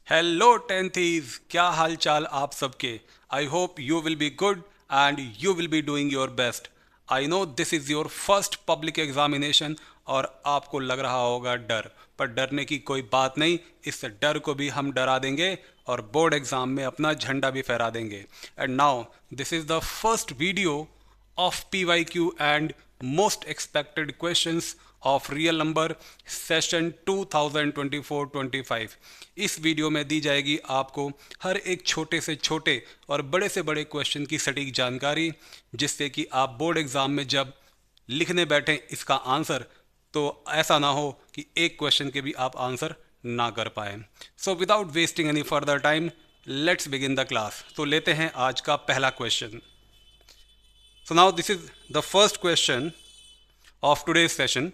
Hello टेंथीज, क्या हाल चाल आप सबके। I hope you will be good and you will be doing your best. I know this is your first public examination और आपको लग रहा होगा डर, पर डरने की कोई बात नहीं। इस डर को भी हम डरा देंगे और बोर्ड एग्जाम में अपना झंडा भी फहरा देंगे। And now this is the first video of PYQ and most expected questions of real number session 2024-25। इस वीडियो में दी जाएगी आपको हर एक छोटे से छोटे और बड़े से बड़े क्वेश्चन की सटीक जानकारी, जिससे कि आप बोर्ड एग्जाम में जब लिखने बैठें इसका आंसर, तो ऐसा ना हो कि एक क्वेश्चन के भी आप आंसर ना कर पाए। So without wasting any further time, let's begin the class. तो लेते हैं आज का पहला question. So now this is the first question of today's session।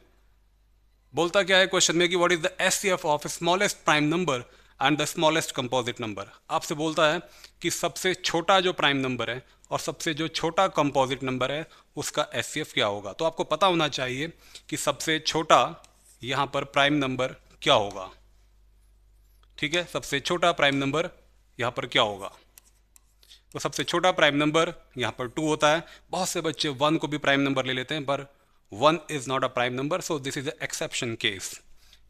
बोलता क्या है क्वेश्चन में कि what is the HCF of smallest prime number and the smallest composite number. आपसे बोलता है कि सबसे छोटा जो प्राइम नंबर है और सबसे जो छोटा कंपोजिट नंबर है उसका एचसीएफ क्या होगा। तो आपको पता होना चाहिए कि सबसे छोटा यहाँ पर प्राइम नंबर क्या होगा। ठीक है, सबसे छोटा प्राइम नंबर यहाँ पर क्या होगा। तो सबसे छोटा प्राइम नंबर यहाँ पर 2 होता है। बहुत से बच्चे 1 को भी प्राइम नंबर ले लेते हैं, पर 1 is not a prime number, so this is exception case.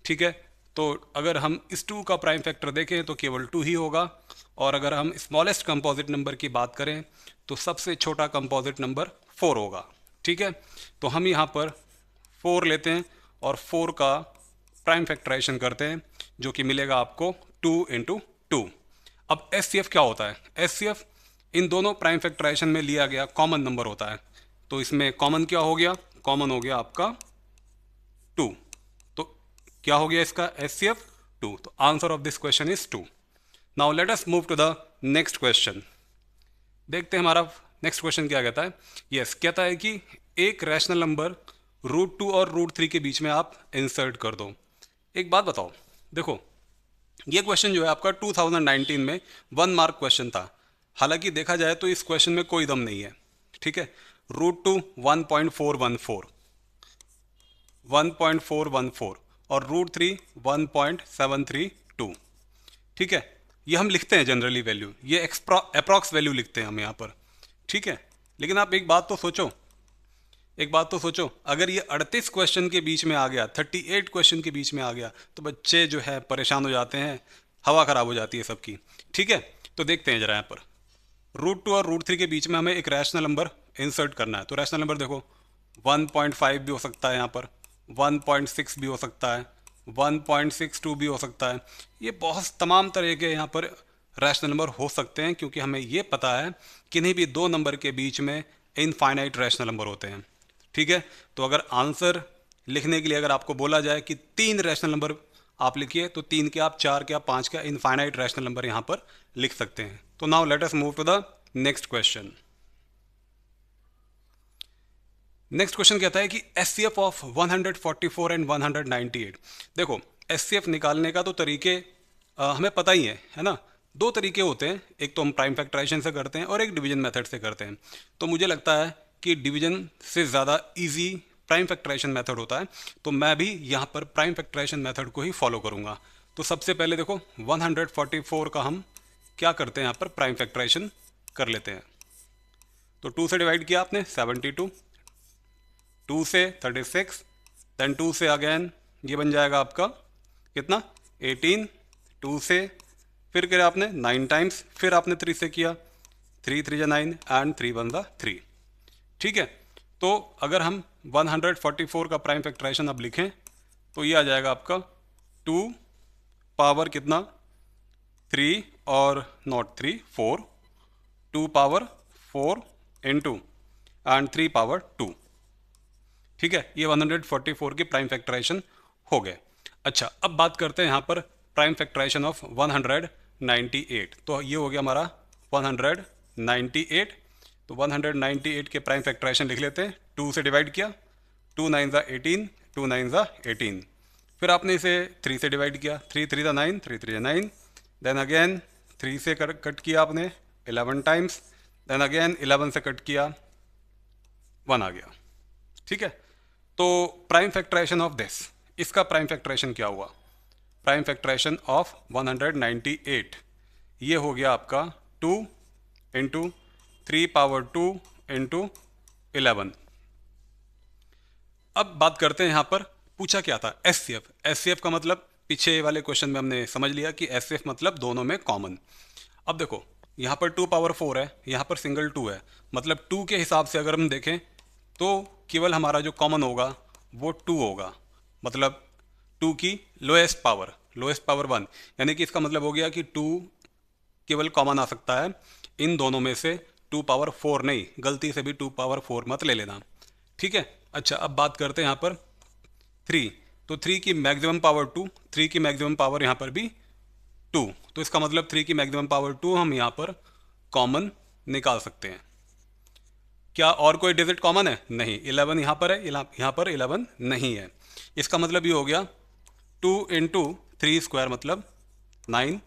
ठीक है, तो अगर हम इस 2 का प्राइम फैक्टर देखें तो केवल 2 ही होगा। और अगर हम स्मॉलेस्ट कंपोजिट नंबर की बात करें तो सबसे छोटा कंपोजिट नंबर 4 होगा। ठीक है, तो हम यहाँ पर 4 लेते हैं और 4 का प्राइम फैक्टराइजेशन करते हैं, जो कि मिलेगा आपको 2 इंटू 2। अब एस क्या होता है। एस इन दोनों प्राइम फैक्टराइजेशन में लिया गया कॉमन नंबर होता है। तो इसमें कॉमन क्या हो गया, कॉमन हो गया आपका 2। तो क्या हो गया इसका एचसीएफ 2। तो answer of this question is 2। Now let us move to the next question. देखते हैं हमारा नेक्स्ट क्वेश्चन क्या कहता है। यस, कहता है कि एक रैशनल नंबर √2 और √3 के बीच में आप इंसर्ट कर दो। एक बात बताओ, देखो ये क्वेश्चन जो है आपका 2019 में 1 मार्क क्वेश्चन था। हालांकि देखा जाए तो इस क्वेश्चन में कोई दम नहीं है। ठीक है, √2 1.414 और √3 1.732। ठीक है, ये हम लिखते हैं जनरली वैल्यू, ये अप्रॉक्स वैल्यू लिखते हैं हम यहाँ पर। ठीक है, लेकिन आप एक बात तो सोचो, एक बात तो सोचो, अगर ये 38 क्वेश्चन के बीच में आ गया, 38 क्वेश्चन के बीच में आ गया, तो बच्चे जो है परेशान हो जाते हैं, हवा खराब हो जाती है सबकी। ठीक है, तो देखते हैं जरा यहाँ पर √2 और √3 के बीच में हमें एक रैशनल नंबर इंसर्ट करना है। तो रैशनल नंबर देखो 1.5 भी हो सकता है, यहाँ पर 1.6 भी हो सकता है, 1.62 भी हो सकता है। ये बहुत तमाम तरह के यहाँ पर रैशनल नंबर हो सकते हैं, क्योंकि हमें ये पता है किन्हीं भी 2 नंबर के बीच में इनफाइनाइट रैशनल नंबर होते हैं। ठीक है, तो अगर आंसर लिखने के लिए अगर आपको बोला जाए कि 3 रैशनल नंबर आप लिखिए, तो 3 के आप 4 के आप 5 का इनफाइनाइट रैशनल नंबर यहाँ पर लिख सकते हैं। तो now let us move to the next question. Next question कहता है कि एचसीएफ ऑफ 144 एंड 198। देखो एचसीएफ निकालने का तो तरीके हमें पता ही है ना। 2 तरीके होते हैं, एक तो हम प्राइम फैक्टराइजेशन से करते हैं और एक डिवीजन मेथड से करते हैं। तो मुझे लगता है कि डिवीजन से ज़्यादा इजी प्राइम फैक्टराइजेशन मेथड होता है, तो मैं भी यहाँ पर प्राइम फैक्टराइजेशन मेथड को ही फॉलो करूँगा। तो सबसे पहले देखो 144 का हम क्या करते हैं, यहाँ पर प्राइम फैक्टराइजेशन कर लेते हैं। तो 2 से डिवाइड किया आपने 72, 2 से 36, देन 2 से अगेन ये बन जाएगा आपका कितना 18, 2 से फिर किया आपने 9 टाइम्स, फिर आपने 3 से किया, 3 3 जा 9 एंड 3 1 जा 3। ठीक है, तो अगर हम 144 का प्राइम फैक्टराइजेशन अब लिखें तो ये आ जाएगा आपका 2 पावर कितना 3 और not 3 4, 2 power 4 into and 3 power 2। ठीक है, ये 144 की प्राइम फैक्टराइजेशन हो गए। अच्छा, अब बात करते हैं यहाँ पर प्राइम फैक्टराइजेशन ऑफ 198। तो ये हो गया हमारा 198। तो 198 के प्राइम फैक्टराइजेशन लिख लेते हैं। 2 से डिवाइड किया, 2 9 जा 18, 2 9 जा 18। फिर आपने इसे 3 से डिवाइड किया, 3 3 जा 9, 3 3 जा 9। देन अगेन 3 से कट किया आपने 11 टाइम्स, देन अगेन 11 से कट किया 1 आ गया। ठीक है, तो प्राइम फैक्टराइजेशन ऑफ दिस, इसका प्राइम फैक्टराइजेशन क्या हुआ। प्राइम फैक्टराइजेशन ऑफ 198, ये हो गया आपका 2 इंटू 3 पावर 2 इंटू 11। अब बात करते हैं यहाँ पर पूछा क्या था, एचसीएफ। एचसीएफ का मतलब पीछे वाले क्वेश्चन में हमने समझ लिया कि एचसीएफ मतलब दोनों में कॉमन। अब देखो यहाँ पर 2 पावर 4 है, यहाँ पर सिंगल 2 है, मतलब 2 के हिसाब से अगर हम देखें तो केवल हमारा जो कॉमन होगा वो 2 होगा, मतलब 2 की लोएस्ट पावर 1, यानी कि इसका मतलब हो गया कि 2 केवल कॉमन आ सकता है इन दोनों में से। 2 पावर 4 नहीं, गलती से भी 2 पावर 4 मत ले लेना, ठीक है। अच्छा अब बात करते हैं यहाँ पर 3, तो 3 की मैक्सिमम पावर 2, 3 की मैक्सिमम पावर यहाँ पर भी 2, तो इसका मतलब 3 की मैक्सिमम पावर 2 हम यहाँ पर कॉमन निकाल सकते हैं। क्या और कोई डिजिट कॉमन है? नहीं। 11 यहाँ पर है, यहाँ पर 11 नहीं है। इसका मतलब ये हो गया 2 इंटू 3 स्क्वायर मतलब 9,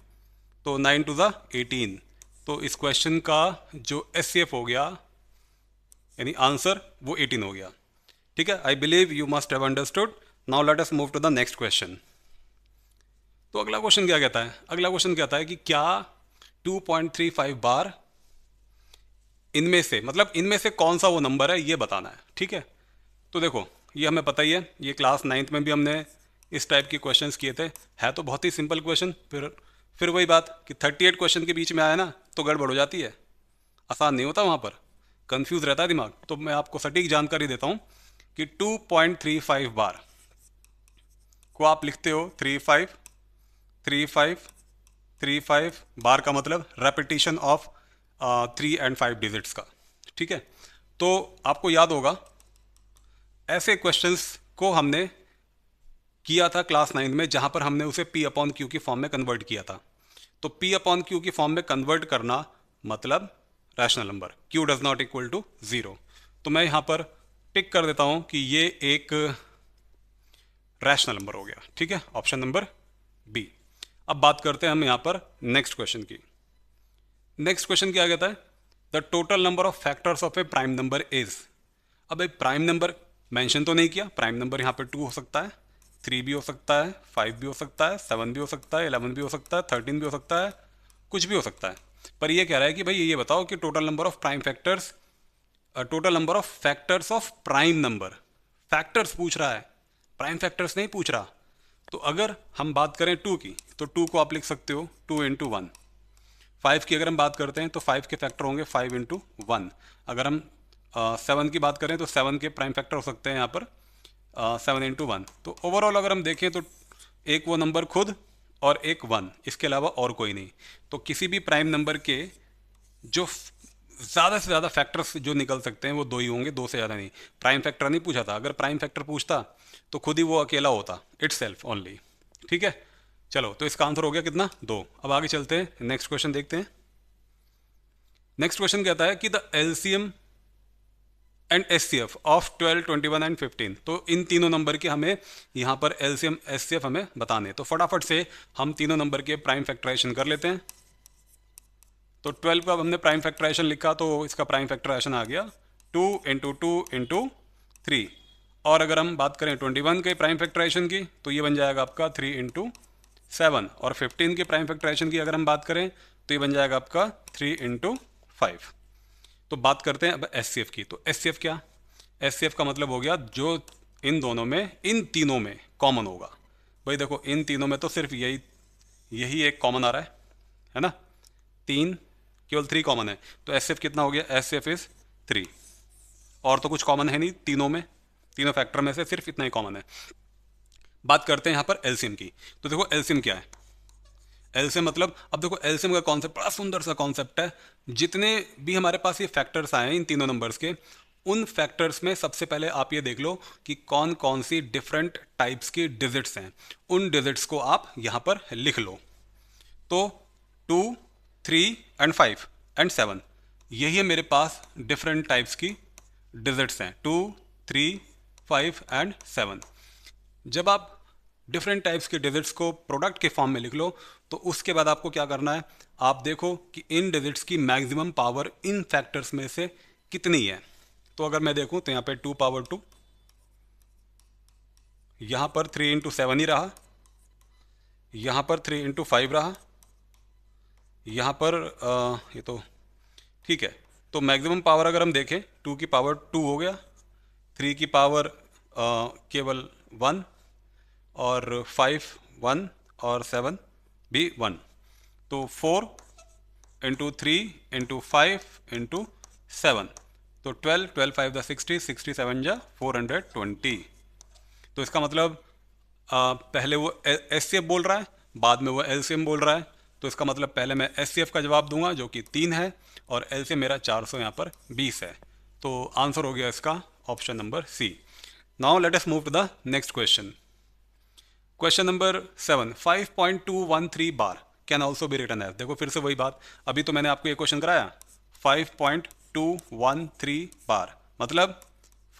तो 9 टू ज़ा 18। तो इस क्वेश्चन का जो एचसीएफ हो गया यानी आंसर वो 18 हो गया, ठीक है। I believe you must have understood. Now let us move to the next question. तो अगला क्वेश्चन क्या कहता है? अगला क्वेश्चन कहता है कि क्या 2.35 बार इनमें से, मतलब इनमें से कौन सा वो नंबर है ये बताना है, ठीक है। तो देखो ये हमें पता ही है, ये क्लास 9th में भी हमने इस टाइप के क्वेश्चंस किए थे। है तो बहुत ही सिंपल क्वेश्चन, फिर वही बात कि 38 क्वेश्चन के बीच में आया ना तो गड़बड़ हो जाती है, आसान नहीं होता, वहाँ पर कंफ्यूज रहता है दिमाग। तो मैं आपको सटीक जानकारी देता हूँ कि 2.35 बार को आप लिखते हो 35 35 35 बार का मतलब रेपिटेशन ऑफ 3 एंड 5 डिजिट्स का, ठीक है। तो आपको याद होगा ऐसे क्वेश्चंस को हमने किया था क्लास 9 में, जहां पर हमने उसे P अपॉन क्यू की फॉर्म में कन्वर्ट किया था। तो P अपॉन क्यू की फॉर्म में कन्वर्ट करना मतलब rational number, Q does not equal to 0। तो मैं यहां पर टिक कर देता हूं कि ये एक रैशनल नंबर हो गया, ठीक है, ऑप्शन नंबर बी। अब बात करते हैं हम यहां पर नेक्स्ट क्वेश्चन की। नेक्स्ट क्वेश्चन क्या कहता है? The total number of factors of A prime number is. अब एक प्राइम नंबर मेंशन तो नहीं किया, प्राइम नंबर यहाँ पे 2 हो सकता है, 3 भी हो सकता है, 5 भी हो सकता है, 7 भी हो सकता है, 11 भी हो सकता है, 13 भी हो सकता है, कुछ भी हो सकता है। पर ये कह रहा है कि भाई ये बताओ कि total number of prime factors, total number of factors of prime number. Factors पूछ रहा है, प्राइम फैक्टर्स नहीं पूछ रहा। तो अगर हम बात करें 2 की तो 2 को आप लिख सकते हो 2 इंटू 1। 5 की अगर हम बात करते हैं तो 5 के फैक्टर होंगे 5 इंटू 1। अगर हम 7 की बात करें तो 7 के प्राइम फैक्टर हो सकते हैं यहाँ पर 7 इंटू 1। तो ओवरऑल अगर हम देखें तो एक वो नंबर खुद और एक 1, इसके अलावा और कोई नहीं। तो किसी भी प्राइम नंबर के जो ज़्यादा से ज़्यादा फैक्टर्स जो निकल सकते हैं वो 2 ही होंगे, 2 से ज़्यादा नहीं। प्राइम फैक्टर नहीं पूछा था, अगर प्राइम फैक्टर पूछता तो खुद ही वो अकेला होता, इटसेल्फ ओनली, ठीक है। चलो तो इसका आंसर हो गया कितना? 2। अब आगे चलते हैं, नेक्स्ट क्वेश्चन देखते हैं। नेक्स्ट क्वेश्चन कहता है कि the LCM and HCF of 12, 21 and 15। तो इन तीनों नंबर के हमें यहाँ पर एलसीएम एचसीएफ हमें बताने। तो फटाफट से हम तीनों नंबर के प्राइम फैक्टराइजेशन कर लेते हैं। तो 12 का हमने प्राइम फैक्टराइजेशन लिखा तो इसका प्राइम फैक्टराइजेशन आ गया 2 इंटू 2 इंटू 3। और अगर हम बात करें 21 के प्राइम फैक्टराइजेशन की तो ये बन जाएगा आपका 3 इंटू 7। और 15 के प्राइम फैक्टराइजेशन की अगर हम बात करें तो ये बन जाएगा आपका 3 इंटू 5। तो बात करते हैं अब एचसीएफ की। तो एचसीएफ क्या? एचसीएफ का मतलब हो गया जो इन दोनों में, इन तीनों में कॉमन होगा। भाई देखो इन तीनों में तो सिर्फ यही एक कॉमन आ रहा है ना, 3, केवल 3 कॉमन है। तो एचसीएफ कितना हो गया? HCF is 3। और तो कुछ कॉमन है नहीं तीनों में, तीनों फैक्टर में से सिर्फ इतना ही कॉमन है। बात करते हैं यहाँ पर एलसीएम की। तो देखो एलसीएम क्या है? एलसीएम मतलब, अब देखो एलसीएम का कॉन्सेप्ट बड़ा सुंदर सा कॉन्सेप्ट है। जितने भी हमारे पास ये फैक्टर्स आए हैं इन तीनों नंबर्स के, उन फैक्टर्स में सबसे पहले आप ये देख लो कि कौन कौन सी डिफरेंट टाइप्स की डिजिट्स हैं। उन डिजिट्स को आप यहाँ पर लिख लो। तो 2, 3 एंड 5 एंड 7, यही है मेरे पास डिफरेंट टाइप्स की डिजिट्स हैं, 2, 3, 5 एंड 7। जब आप डिफरेंट टाइप्स के डिजिट्स को प्रोडक्ट के फॉर्म में लिख लो तो उसके बाद आपको क्या करना है, आप देखो कि इन डिजिट्स की मैक्सिमम पावर इन फैक्टर्स में से कितनी है। तो अगर मैं देखूं तो यहाँ पे 2 पावर 2, यहाँ पर 3 इंटू 7 ही रहा, यहाँ पर 3 × 5 रहा, यहाँ पर ये तो ठीक है। तो मैक्सिमम पावर अगर हम देखें 2 की पावर 2 हो गया, 3 की पावर केवल 1, और 5 1, और 7 भी 1। तो 4 × 3 × 5 × 7, तो 12, 12 5 द 60, 67 जा 420। तो इसका मतलब पहले वो एस सी एफ बोल रहा है, बाद में वो एल सी एम बोल रहा है। तो इसका मतलब पहले मैं एस सी एफ का जवाब दूंगा जो कि 3 है, और एल सी एम मेरा 400 यहाँ पर 20 है। तो आंसर हो गया इसका option number C. Now let us move to the next question. Question number 7, 5.213 bar can also be written as. देखो फिर से वही बात, अभी तो मैंने आपको ये क्वेश्चन कराया 5.213 बार, मतलब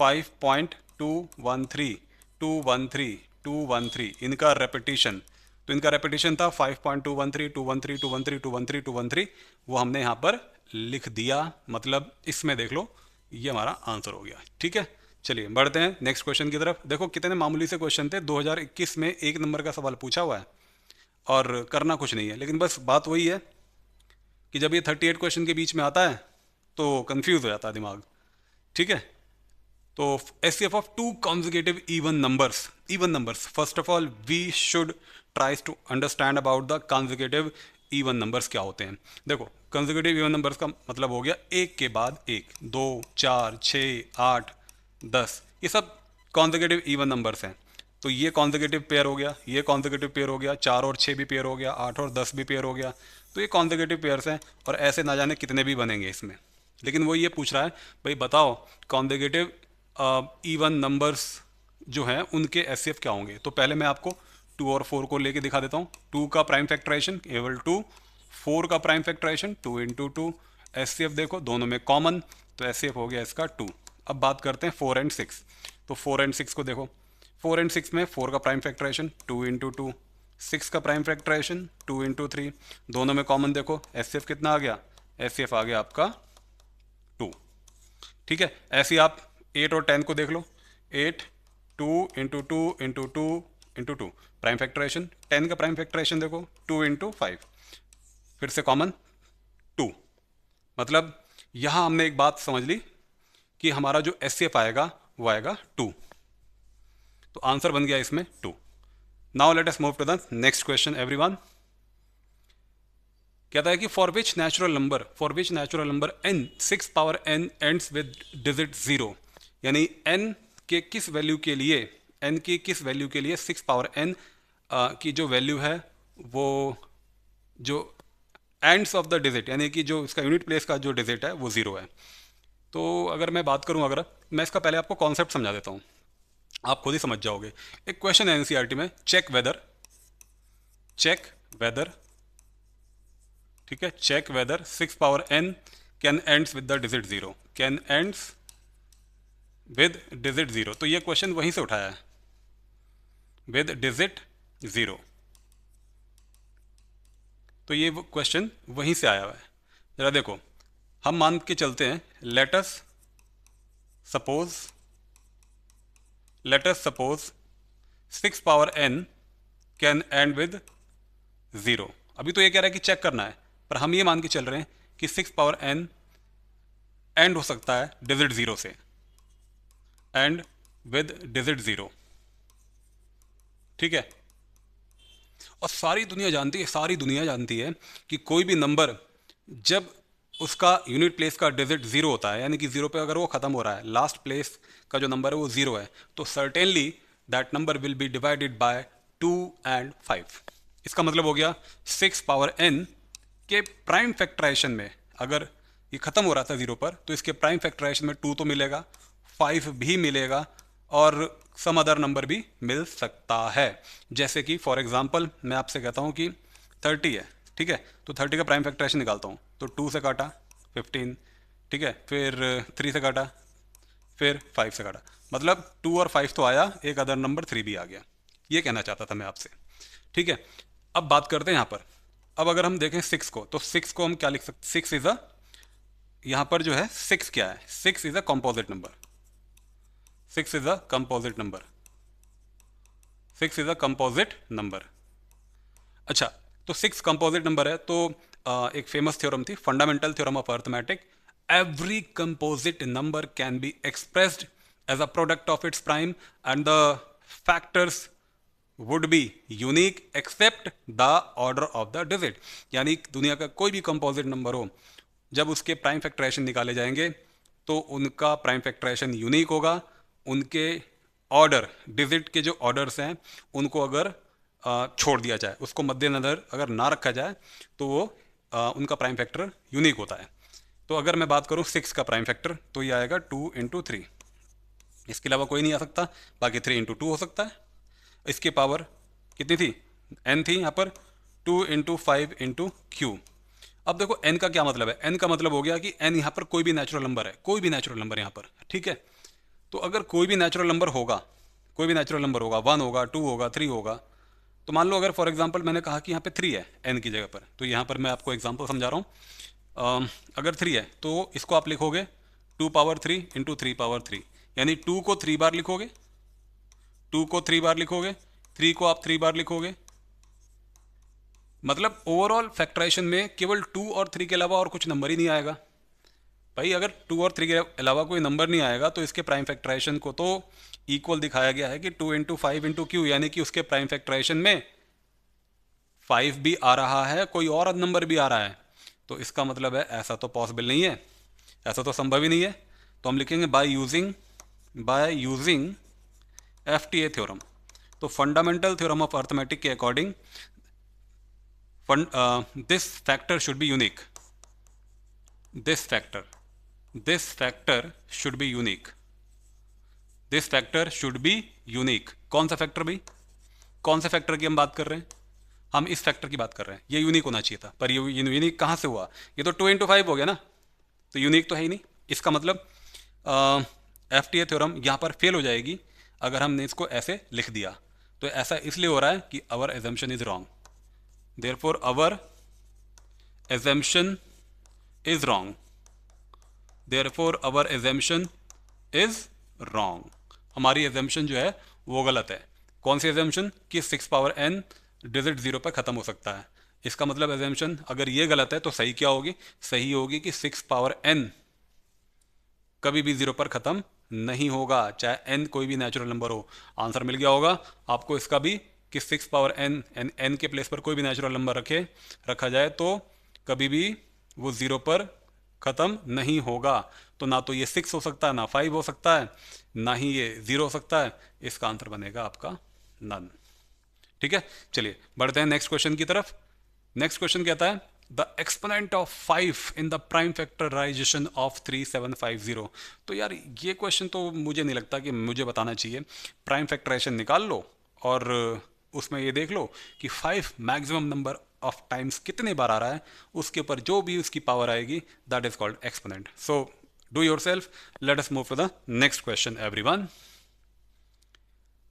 5.213 213 213 इनका रेपिटेशन। तो इनका रेपिटेशन था 5.213 213 213 213 213, वो हमने यहाँ पर लिख दिया। मतलब इसमें देख लो, ये हमारा आंसर हो गया। ठीक है, चलिए बढ़ते हैं नेक्स्ट क्वेश्चन की तरफ। देखो कितने मामूली से क्वेश्चन थे, 2021 में 1 नंबर का सवाल पूछा हुआ है और करना कुछ नहीं है, लेकिन बस बात वही है कि जब ये 38 क्वेश्चन के बीच में आता है तो कंफ्यूज हो जाता है दिमाग। ठीक है, तो S C F of 2 consecutive even numbers, first of all we should tries to understand about the consecutive even numbers क्या होते हैं। देखो consecutive even numbers का मतलब हो गया एक के बाद एक, 2 4 6 8 10, ये सब consecutive even numbers हैं। तो ये consecutive पेयर हो गया, ये consecutive पेयर हो गया, 4 और 6 भी पेयर हो गया, 8 और 10 भी पेयर हो गया। तो ये consecutive पेयर्स हैं, और ऐसे ना जाने कितने भी बनेंगे इसमें। लेकिन वो ये पूछ रहा है भाई बताओ consecutive इवन नंबर्स जो हैं उनके एस सी एफ क्या होंगे। तो पहले मैं आपको 2 और 4 को लेके दिखा देता हूँ। 2 का प्राइम फैक्टराइजेशन एवल 2, 4 का prime factorization 2 × 2, S C F देखो दोनों में कॉमन, तो एस सी एफ हो गया इसका 2। अब बात करते हैं 4 और 6। तो 4 और 6 को देखो, 4 और 6 में 4 का प्राइम फैक्टराइजेशन 2 × 2, 6 का प्राइम फैक्टराइजेशन 2 × 3, दोनों में कॉमन देखो एस सी एफ कितना आ गया, एस सी एफ आ गया आपका 2। ठीक है, ऐसे ही आप 8 और 10 को देख लो, 8 2 × 2 × 2 × 2 प्राइम फैक्टराइजेशन, 10 का प्राइम फैक्टराइजेशन देखो 2 × 5, फिर से कॉमन 2। मतलब यहाँ हमने एक बात समझ ली कि हमारा जो एस सी एफ आएगा वो आएगा 2। तो आंसर बन गया इसमें 2। Now let us move to the next question everyone. कहता है कि for which natural number n 6 power n ends with digit 0, यानी n के किस वैल्यू के लिए, n की किस वैल्यू के लिए 6 पावर n की जो वैल्यू है वो जो एंड्स ऑफ द डिजिट, यानी कि जो इसका यूनिट प्लेस का जो डिजिट है वो 0 है। तो अगर मैं बात करूं, अगर मैं इसका पहले आपको कॉन्सेप्ट समझा देता हूं, आप खुद ही समझ जाओगे। एक क्वेश्चन है एनसीईआरटी में, चेक वेदर, ठीक है, check whether 6 power n can ends with the digit 0, can ends with digit 0। तो ये क्वेश्चन वहीं से उठाया है, विद डिजिट 0। तो ये क्वेश्चन वहीं से आया हुआ है। जरा देखो, हम मान के चलते हैं, let us suppose 6 power n can and with 0। अभी तो ये कह रहा है कि चेक करना है, पर हम ये मान के चल रहे हैं कि 6 पावर n एंड हो सकता है डिजिट 0 से, एंड विद डिजिट 0। ठीक है, और सारी दुनिया जानती है कि कोई भी नंबर जब उसका यूनिट प्लेस का डिजिट 0 होता है, यानी कि 0 पे अगर वो ख़त्म हो रहा है, लास्ट प्लेस का जो नंबर है वो 0 है, तो certainly that number will be divided by 2 and 5। इसका मतलब हो गया 6 पावर n के प्राइम फैक्टराइजेशन में अगर ये ख़त्म हो रहा था 0 पर, तो इसके प्राइम फैक्टराइजेशन में 2 तो मिलेगा, 5 भी मिलेगा, और सम अदर नंबर भी मिल सकता है। जैसे कि फॉर एग्जांपल मैं आपसे कहता हूँ कि 30 है, ठीक है, तो 30 का प्राइम फैक्टराइजेशन निकालता हूँ, तो 2 से काटा 15, ठीक है, फिर 3 से काटा, फिर 5 से काटा, मतलब 2 और 5 तो आया, एक अदर नंबर 3 भी आ गया। ये कहना चाहता था मैं आपसे। ठीक है, अब बात करते हैं यहाँ पर। अब अगर हम देखें 6 को, तो 6 को हम क्या लिख सकते, 6 इज अ, यहाँ पर जो है 6 क्या है, 6 is a composite number, 6 is a composite number, 6 is a composite number. अच्छा, तो 6 कंपोजिट नंबर है, तो एक फेमस थ्योरम थी, fundamental theorem of arithmetic. Every composite number can be expressed as a product of its prime and the factors would be unique except the order of the digit. यानी दुनिया का कोई भी composite number हो, जब उसके prime factorisation निकाले जाएंगे तो उनका प्राइम फैक्टराइजेशन यूनिक होगा। उनके ऑर्डर, डिजिट के जो ऑर्डर्स हैं उनको अगर छोड़ दिया जाए, उसको मद्देनज़र अगर ना रखा जाए, तो वो उनका प्राइम फैक्टर यूनिक होता है। तो अगर मैं बात करूँ 6 का प्राइम फैक्टर, तो ये आएगा 2 इंटू 3, इसके अलावा कोई नहीं आ सकता। बाकी 3 इंटू 2 हो सकता है। इसकी पावर कितनी थी, n थी यहाँ पर, 2 इंटू 5 इंटू क्यू। अब देखो n का क्या मतलब है, n का मतलब हो गया कि n यहाँ पर कोई भी नेचुरल नंबर है, कोई भी नेचुरल नंबर यहाँ पर, ठीक है। तो अगर कोई भी नेचुरल नंबर होगा, कोई भी नेचुरल नंबर होगा, 1 होगा, 2 होगा, 3 होगा, तो मान लो अगर फॉर एग्जांपल मैंने कहा कि यहाँ पे 3 है n की जगह पर, तो यहाँ पर मैं आपको एग्जांपल समझा रहा हूँ। अगर 3 है तो इसको आप लिखोगे 2 पावर 3 इंटू 3 पावर 3, यानी 2 को 3 बार लिखोगे, 2 को 3 बार लिखोगे, 3 को आप 3 बार लिखोगे। मतलब ओवरऑल फैक्टराइजेशन में केवल 2 और 3 के अलावा और कुछ नंबर ही नहीं आएगा। भाई अगर 2 और 3 के अलावा कोई नंबर नहीं आएगा तो इसके प्राइम फैक्टराइजेशन को तो इक्वल दिखाया गया है कि 2 इंटू 5 इंटू क्यू, यानी कि उसके प्राइम फैक्टराइजेशन में 5 भी आ रहा है, कोई और नंबर भी आ रहा है। तो इसका मतलब है ऐसा तो पॉसिबल नहीं है, ऐसा तो संभव ही नहीं है। तो हम लिखेंगे बाय यूजिंग FTA थ्योरम। तो फंडामेंटल थ्योरम ऑफ अर्थमेटिक के according this factor should be unique, this factor should be unique, this factor should be unique. कौन सा फैक्टर भाई, कौन से फैक्टर की हम बात कर रहे हैं, हम इस फैक्टर की बात कर रहे हैं। ये यूनिक होना चाहिए था, पर ये यूनिक कहाँ से हुआ, ये तो 2 इंटू 5 हो गया ना, तो यूनिक तो है ही नहीं। इसका मतलब FTA थ्योरम यहाँ पर फेल हो जाएगी अगर हमने इसको ऐसे लिख दिया। तो ऐसा इसलिए हो रहा है कि our assumption is wrong, therefore our assumption is wrong, therefore our assumption is wrong. हमारी एजम्पशन जो है वो गलत है। कौन सी एजम्पशन, कि 6 पावर n डिजिट 0 पर ख़त्म हो सकता है। इसका मतलब एजम्पशन अगर ये गलत है तो सही क्या होगी, सही होगी कि 6 पावर n कभी भी 0 पर ख़त्म नहीं होगा, चाहे n कोई भी नेचुरल नंबर हो। आंसर मिल गया होगा आपको इसका भी, कि 6 पावर n के प्लेस पर कोई भी नेचुरल नंबर रखा जाए तो कभी भी वो 0 पर ख़त्म नहीं होगा। तो ना तो ये 6 हो सकता है, ना 5 हो सकता है, ना ही ये 0 हो सकता है। इसका आंसर बनेगा आपका नन। ठीक है, चलिए बढ़ते हैं नेक्स्ट क्वेश्चन की तरफ। नेक्स्ट क्वेश्चन कहता है the exponent of 5 in the prime factorization of 3750। तो यार ये क्वेश्चन तो मुझे नहीं लगता कि मुझे बताना चाहिए। प्राइम फैक्टराइजेशन निकाल लो और उसमें ये देख लो कि 5 मैक्सिमम नंबर ऑफ टाइम्स कितने बार आ रहा है, उसके ऊपर जो भी उसकी पावर आएगी that is called exponent. So do yourself, let us move to the next question everyone.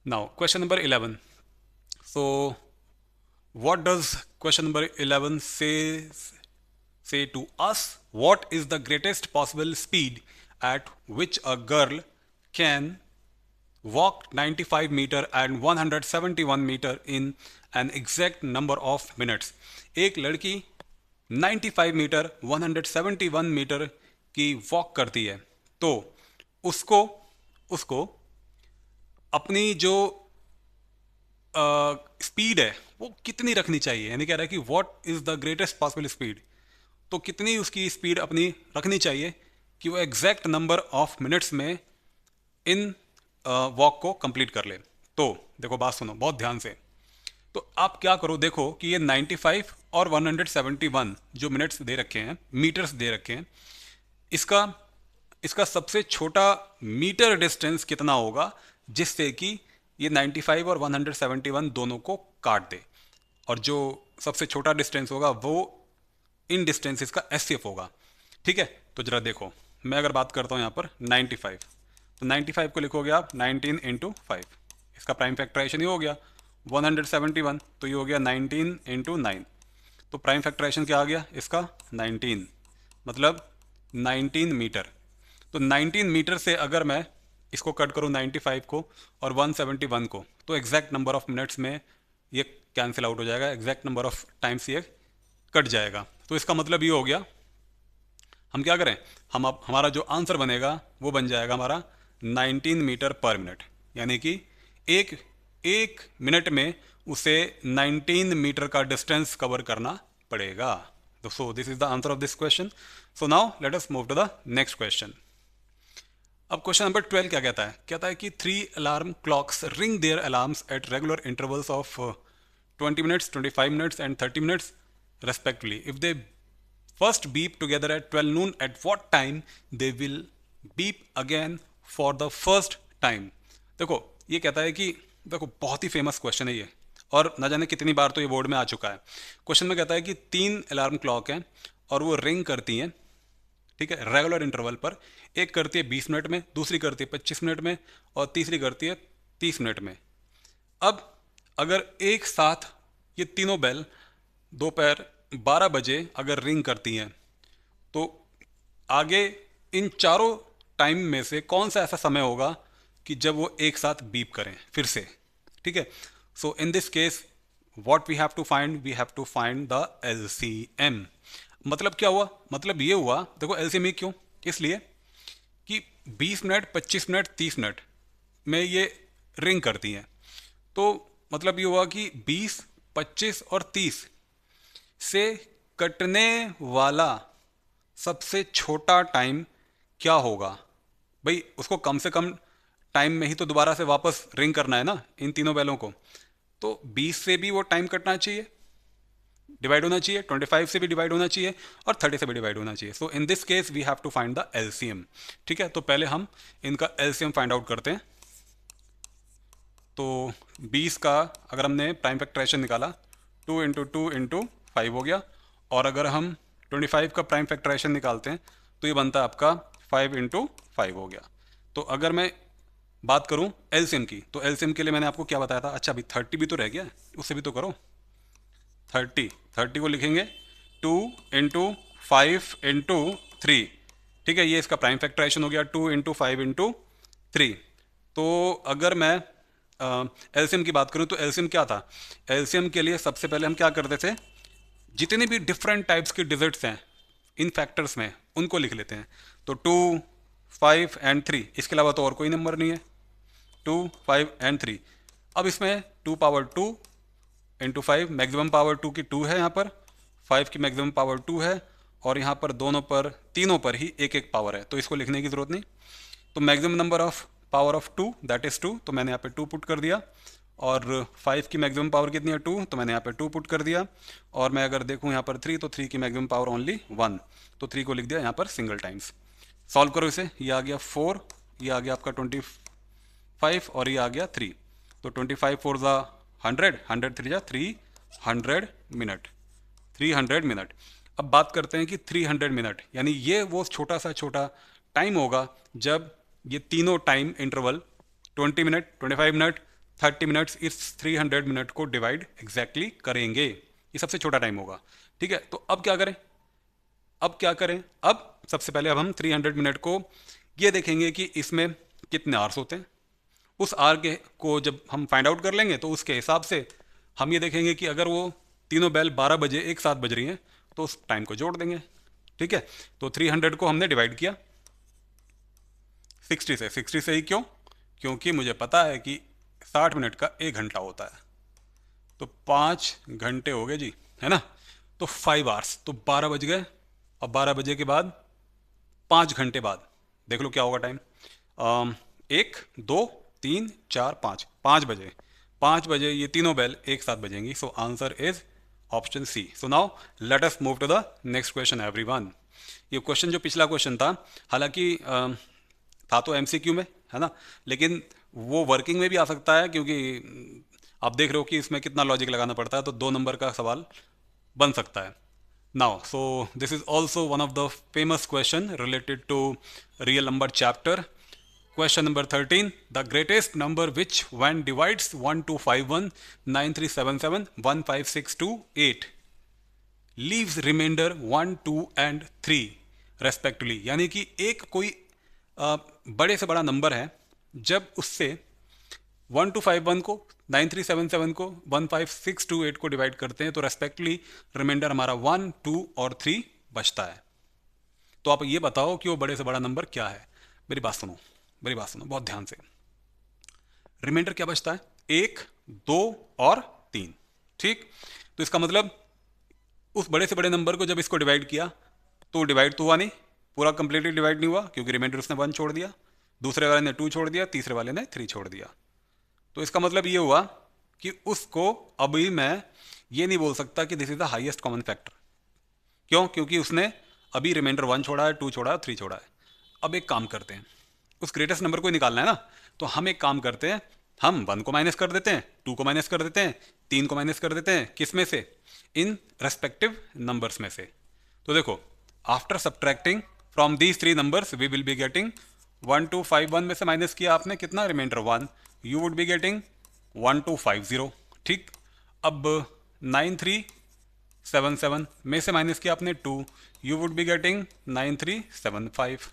Now question number 11। So, what does question number 11 say to us? What is the greatest possible speed at which a girl can walk 95 meter and 171 meter in an exact number of minutes? एक लड़की 95 metre 171 metre की walk करती है, तो उसको उसको अपनी जो स्पीड है वो कितनी रखनी चाहिए। यानी कह रहा है कि what is the greatest possible speed, तो कितनी उसकी स्पीड अपनी रखनी चाहिए कि वो एग्जैक्ट नंबर ऑफ मिनट्स में इन वॉक को कंप्लीट कर ले। तो देखो बात सुनो बहुत ध्यान से। तो आप क्या करो, देखो कि ये 95 और 171 जो मिनट्स दे रखे हैं, मीटर्स दे रखे हैं, इसका सबसे छोटा मीटर डिस्टेंस कितना होगा जिससे कि ये 95 और 171 दोनों को काट दे, और जो सबसे छोटा डिस्टेंस होगा वो इन डिस्टेंसेस का एचसीएफ होगा। ठीक है, तो जरा देखो, मैं अगर बात करता हूँ यहाँ पर 95, तो 95 को लिखोगे आप 19 इंटू 5, इसका प्राइम फैक्टराइजेशन ही हो गया। 171 तो ये हो गया 19 इंटू 9, तो प्राइम फैक्टराइजेशन क्या आ गया इसका 19, मतलब 19 मीटर। तो 19 मीटर से अगर मैं इसको कट करूँ 95 को और 171 को, तो एग्जैक्ट नंबर ऑफ मिनट्स में ये कैंसिल आउट हो जाएगा, एग्जैक्ट नंबर ऑफ टाइम्स ये कट जाएगा। तो इसका मतलब ये हो गया, हम क्या करें, हम अब हमारा जो आंसर बनेगा वो बन जाएगा हमारा 19 मीटर पर मिनट, यानी कि एक एक मिनट में उसे 19 मीटर का डिस्टेंस कवर करना पड़ेगा। तो so this is the answer of this question. So now let us move to the next question. अब क्वेश्चन नंबर 12 क्या कहता है, कहता है कि 3 alarm clocks ring there alarms at regular intervals of 20 minutes, 25 minutes and 30 minutes respectively. If they first beep together at 12 noon, at what time they will beep again for the first time? देखो ये कहता है कि देखो बहुत ही famous question है ये, और ना जाने कितनी बार तो ये बोर्ड में आ चुका है। क्वेश्चन में कहता है कि 3 अलार्म क्लॉक हैं और वो रिंग करती हैं, ठीक है, रेगुलर इंटरवल पर। एक करती है 20 मिनट में, दूसरी करती है 25 मिनट में, और तीसरी करती है 30 मिनट में। अब अगर एक साथ ये तीनों बेल दोपहर 12 बजे अगर रिंग करती हैं, तो आगे इन चारों टाइम में से कौन सा ऐसा समय होगा कि जब वो एक साथ बीप करें फिर से, ठीक है। So in this case what we have to find, we have to find the LCM. मतलब क्या हुआ, मतलब ये हुआ, देखो एलसीएम क्यों, इसलिए कि 20 मिनट, 25 मिनट, 30 मिनट में ये रिंग करती हैं। तो मतलब ये हुआ कि 20, 25 और 30 से कटने वाला सबसे छोटा टाइम क्या होगा। भाई उसको कम से कम टाइम में ही तो दोबारा से वापस रिंग करना है ना इन तीनों बैलों को, तो 20 से भी वो टाइम कटना चाहिए, डिवाइड होना चाहिए, 25 से भी डिवाइड होना चाहिए, और 30 से भी डिवाइड होना चाहिए। So in this case we have to find the LCM, ठीक है। तो पहले हम इनका एलसीएम फाइंड आउट करते हैं। तो 20 का अगर हमने प्राइम फैक्टराइजेशन निकाला, 2 इंटू 2 इंटू 5 हो गया, और अगर हम 25 का प्राइम फैक्टराइजेशन निकालते हैं तो ये बनता है आपका 5 इंटू 5 हो गया। तो अगर मैं बात करूं एलसीएम की, तो एलसीएम के लिए मैंने आपको क्या बताया था, अच्छा अभी 30 भी तो रह गया, उससे भी तो करो। 30 को लिखेंगे 2 इंटू 5 इंटू 3, ठीक है, ये इसका प्राइम फैक्टराइजेशन हो गया, 2 इंटू 5 इंटू 3। तो अगर मैं एलसीएम की बात करूं तो एलसीएम क्या था, एलसीएम के लिए सबसे पहले हम क्या करते थे, जितने भी डिफरेंट टाइप्स के डिजिट्स हैं इन फैक्टर्स में उनको लिख लेते हैं। तो 2, 5 एंड 3, इसके अलावा तो और कोई नंबर नहीं है, 2, 5 एंड 3। अब इसमें 2 पावर 2 इंटू 5, मैक्सिमम पावर 2 की 2 है यहाँ पर, 5 की मैक्सिमम पावर 2 है, और यहाँ पर दोनों पर, तीनों पर ही एक एक पावर है, तो इसको लिखने की ज़रूरत नहीं। तो maximum number of power of 2 that is 2, तो मैंने यहाँ पे 2 पुट कर दिया, और 5 की मैक्सिमम पावर कितनी है 2, तो मैंने यहाँ पे 2 पुट कर दिया, और मैं अगर देखूँ यहाँ पर 3, तो 3 की मैक्सिमम पावर ओनली 1, तो 3 को लिख दिया यहाँ पर सिंगल टाइम्स। सॉल्व करो इसे, ये आ गया 4, ये आ गया आपका 25, और ये आ गया 3। तो 25 4 ज़ा 100, 100 3 ज़ा 300 मिनट, 300 मिनट। अब बात करते हैं कि 300 मिनट यानी ये वो छोटा सा छोटा टाइम होगा जब ये तीनों time interval 20 minute, 25 minute, 30 minutes इस 300 मिनट को डिवाइड एग्जैक्टली करेंगे, ये सबसे छोटा टाइम होगा, ठीक है। तो अब क्या करें, अब क्या करें, अब सबसे पहले अब हम 300 मिनट को ये देखेंगे कि इसमें कितने आवर्स होते हैं। उस आर के को जब हम फाइंड आउट कर लेंगे तो उसके हिसाब से हम ये देखेंगे कि अगर वो तीनों बेल 12 बजे एक साथ बज रही हैं तो उस टाइम को जोड़ देंगे, ठीक है। तो 300 को हमने डिवाइड किया 60 से, 60 से ही क्यों, क्योंकि मुझे पता है कि 60 मिनट का 1 घंटा होता है, तो 5 घंटे हो गए जी, है ना। तो 5 आवर्स, तो 12 बज गए, और 12 बजे के बाद 5 घंटे बाद देख लो क्या होगा टाइम, 1, 2, 3, 4, 5, 5 बजे, 5 बजे ये तीनों बेल एक साथ बजेंगी। So answer is option C. So now let us move to the next question everyone. ये क्वेश्चन जो पिछला क्वेश्चन था, हालांकि था तो एमसीक्यू में, है ना, लेकिन वो वर्किंग में भी आ सकता है, क्योंकि आप देख रहे हो कि इसमें कितना लॉजिक लगाना पड़ता है, तो 2 नंबर का सवाल बन सकता है। Now so this is also one of the famous question related to real number chapter. Question number 13. The greatest number which when divides 1, 2, 5, 1, 9, 3, 7, 7, 1, 5, 6, 2, 8 leaves remainder 1, 2 and 3 respectively। यानी कि एक कोई बड़े से बड़ा नंबर है, जब उससे 1251 को, 9377 को, 15628 को डिवाइड करते हैं तो रेस्पेक्टली रिमाइंडर हमारा 1, 2 और 3 बचता है। तो आप ये बताओ कि वो बड़े से बड़ा नंबर क्या है। मेरी बात सुनो, मेरी बात सुनो बहुत ध्यान से। रिमाइंडर क्या बचता है? 1, 2 और 3। ठीक, तो इसका मतलब उस बड़े से बड़े नंबर को जब इसको डिवाइड किया तो डिवाइड तो हुआ नहीं, पूरा कंप्लीटली डिवाइड नहीं हुआ, क्योंकि रिमाइंडर उसने 1 छोड़ दिया, दूसरे वाले ने 2 छोड़ दिया, तीसरे वाले ने 3 छोड़ दिया। तो इसका मतलब ये हुआ कि उसको अभी मैं ये नहीं बोल सकता कि this is the highest common factor. क्यों? क्योंकि उसने अभी रिमाइंडर 1 छोड़ा है, 2 छोड़ा है, 3 छोड़ा है। अब एक काम करते हैं, उस ग्रेटेस्ट नंबर को ही निकालना है ना, तो हम एक काम करते हैं, हम 1 को माइनस कर देते हैं, 2 को माइनस कर देते हैं, 3 को माइनस कर देते हैं। किस में से? इन रेस्पेक्टिव नंबर्स में से। तो देखो, after subtracting from these 3 numbers we will be getting 1251 में से माइनस किया आपने कितना? Remainder 1, you would be getting 1250। ठीक, अब 9377 में से माइनस किया आपने 2, यू वुड बी गेटिंग 9375।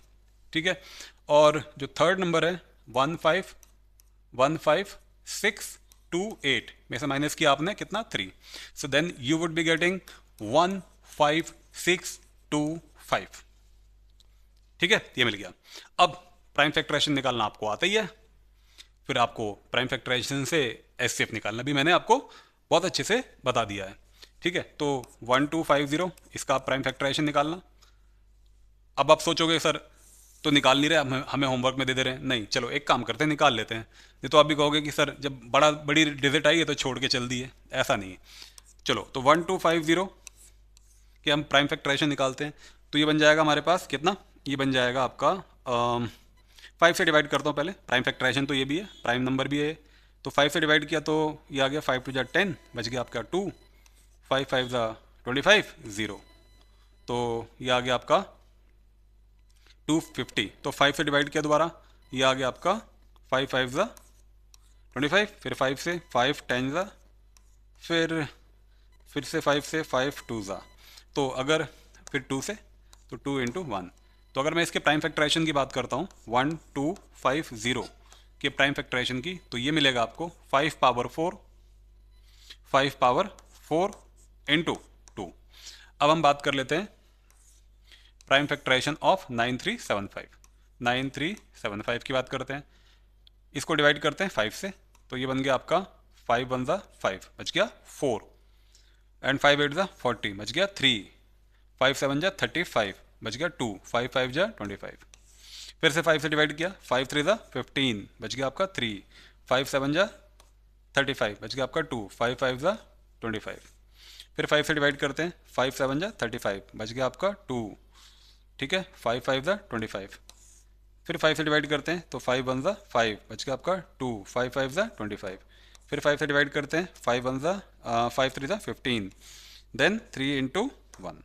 ठीक है, और जो थर्ड नंबर है 1515628 में से माइनस किया आपने कितना? 3, so then you would be getting 15625। ठीक है, ये मिल गया। अब प्राइम फैक्टराइजेशन निकालना आपको आता ही है, फिर आपको प्राइम फैक्टराइजेशन से एचसीएफ निकालना भी मैंने आपको बहुत अच्छे से बता दिया है। ठीक है, तो 1250 इसका प्राइम फैक्टराइजेशन निकालना। अब आप सोचोगे सर तो निकाल नहीं रहे, हमें होमवर्क में दे दे रहे हैं। नहीं, चलो एक काम करते हैं, निकाल लेते हैं। नहीं तो आप भी कहोगे कि सर जब बड़ी डिजिट आई है तो छोड़ के चल दी है। ऐसा नहीं है। चलो, तो 1250 के हम प्राइम फैक्टराइजेशन निकालते हैं। तो ये बन जाएगा हमारे पास कितना? ये बन जाएगा आपका 5 से डिवाइड करता हूँ पहले। प्राइम फैक्टराइजेशन तो ये भी है, प्राइम नंबर भी है, तो 5 से डिवाइड किया तो ये आ गया 5 टू जा 10, बच गया आपका 2, 5 5 जा 25, 0, तो ये आ गया आपका 250। तो 5 से डिवाइड किया दोबारा, ये आ गया आपका 5 5 जा 25, फिर 5 से 5 10 जा, फिर से 5 से 5 2 जा, तो अगर फिर 2 से तो 2 इंटू 1। तो अगर मैं इसके प्राइम फैक्टराइजेशन की बात करता हूँ 1250 के प्राइम फैक्टराइजेशन की, तो ये मिलेगा आपको 5 पावर 4 इंटू 2। अब हम बात कर लेते हैं प्राइम फैक्टराइजेशन ऑफ 9375 की बात करते हैं। इसको डिवाइड करते हैं 5 से, तो ये बन गया आपका 5 1 जा 5, बच गया 4, एंड 5 8 जा 40, बच गया 3, 5 7 जा 35, बच गया 2, 5 5 जा 25। फिर से 5 से डिवाइड किया, 5 3 जा 15, बच गया आपका 3, 5 7 जा 35, बच गया आपका 2, 5 5 जा 25। फिर 5 से डिवाइड करते हैं, 5 7 जा 35, बच गया आपका 2, ठीक है, 5 5 जा 25। फिर 5 से डिवाइड करते हैं तो 5 1 जा 5, बच गया आपका 2, 5 5 जा 25। फिर 5 से डिवाइड करते हैं, 5 1 जा 5 3 जा 15, देन 3 इंटू 1।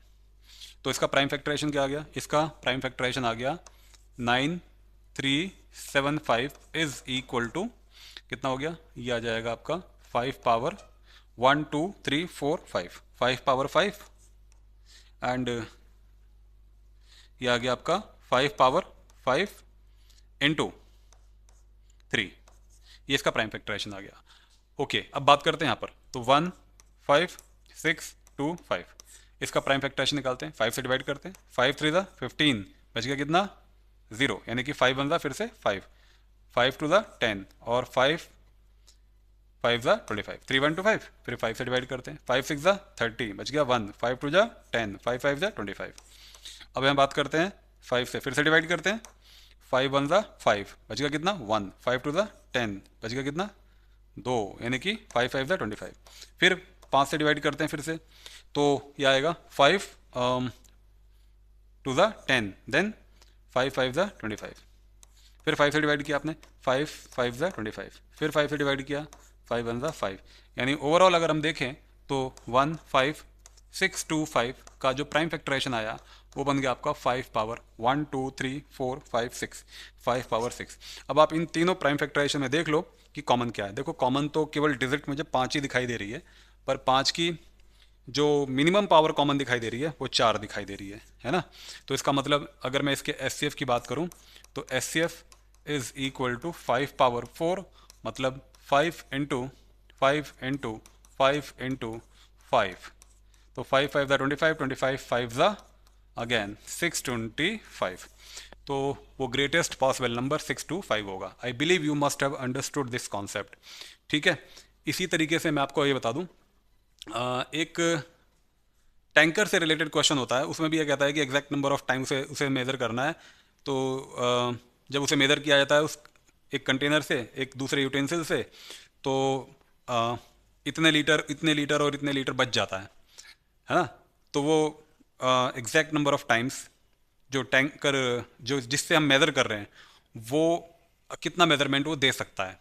तो इसका प्राइम फैक्टराइजेशन क्या आ गया? इसका प्राइम फैक्टराइजेशन आ गया 9375 इज इक्वल टू कितना हो गया? ये आ जाएगा आपका 5 पावर 1 2 3 4 5, 5 पावर 5, एंड ये आ गया आपका 5 पावर 5 इंटू 3। ये इसका प्राइम फैक्टराइजेशन आ गया। ओके, अब बात करते हैं यहाँ पर, तो 1 5 6 2 5 इसका प्राइम फैक्टराइजेशन निकालते हैं। 5 से डिवाइड करते हैं, 5 3 जा 15, बच गया कितना? 0, यानी कि 5 1 जा फिर से 5, 5 2 जा 10, और 5 5 जा 25, 3 1 2 5। फिर 5 से डिवाइड करते हैं, 5 6 जा 30, बच गया 1, 5 2 जा 10, 5 5 जा 25। अब हम बात करते हैं 5 से, फिर से डिवाइड करते हैं, 5 1 जा 5, बच गया कितना? 1, 5 2 जा 10, बच गया कितना? 2, यानी कि 5 5 जा 25। फिर 5 से डिवाइड करते हैं फिर से, तो ये आएगा 5 2 जा 10, देन 5 5 जा 25। फिर 5 से डिवाइड किया आपने, 5 5 जा 25, फिर 5 से डिवाइड किया, 5 1 जा 5, यानी ओवरऑल अगर हम देखें तो 15625 का जो प्राइम फैक्टराइजेशन आया वो बन गया आपका 5 पावर 1 2 3 4 5 6, 5 पावर 6। अब आप इन तीनों प्राइम फैक्टराइजेशन में देख लो कि कॉमन क्या है। देखो, कॉमन तो केवल डिजिट मुझे 5 ही दिखाई दे रही है, पर 5 की जो मिनिमम पावर कॉमन दिखाई दे रही है वो 4 दिखाई दे रही है ना। तो इसका मतलब अगर मैं इसके एचसीएफ की बात करूं तो HCF is equal to 5 power 4, मतलब 5 इंटू 5 इंटू 5 इंटू 5, तो 5 5 ज़ा 25, 25 5 ज़ा अगेन 625, तो वो ग्रेटेस्ट पॉसिबल नंबर 625 होगा। आई believe you must have understood this concept. ठीक है, इसी तरीके से मैं आपको ये बता दूं, एक टैंकर से रिलेटेड क्वेश्चन होता है, उसमें भी ये कहता है कि एग्जैक्ट नंबर ऑफ टाइम से उसे मेज़र करना है। तो जब उसे मेज़र किया जाता है उस एक कंटेनर से एक दूसरे यूटेंसिल से, तो इतने लीटर और इतने लीटर बच जाता है ना। तो वो एग्जैक्ट नंबर ऑफ टाइम्स जो टैंकर जो जिससे हम मेज़र कर रहे हैं वो कितना मेज़रमेंट वो दे सकता है।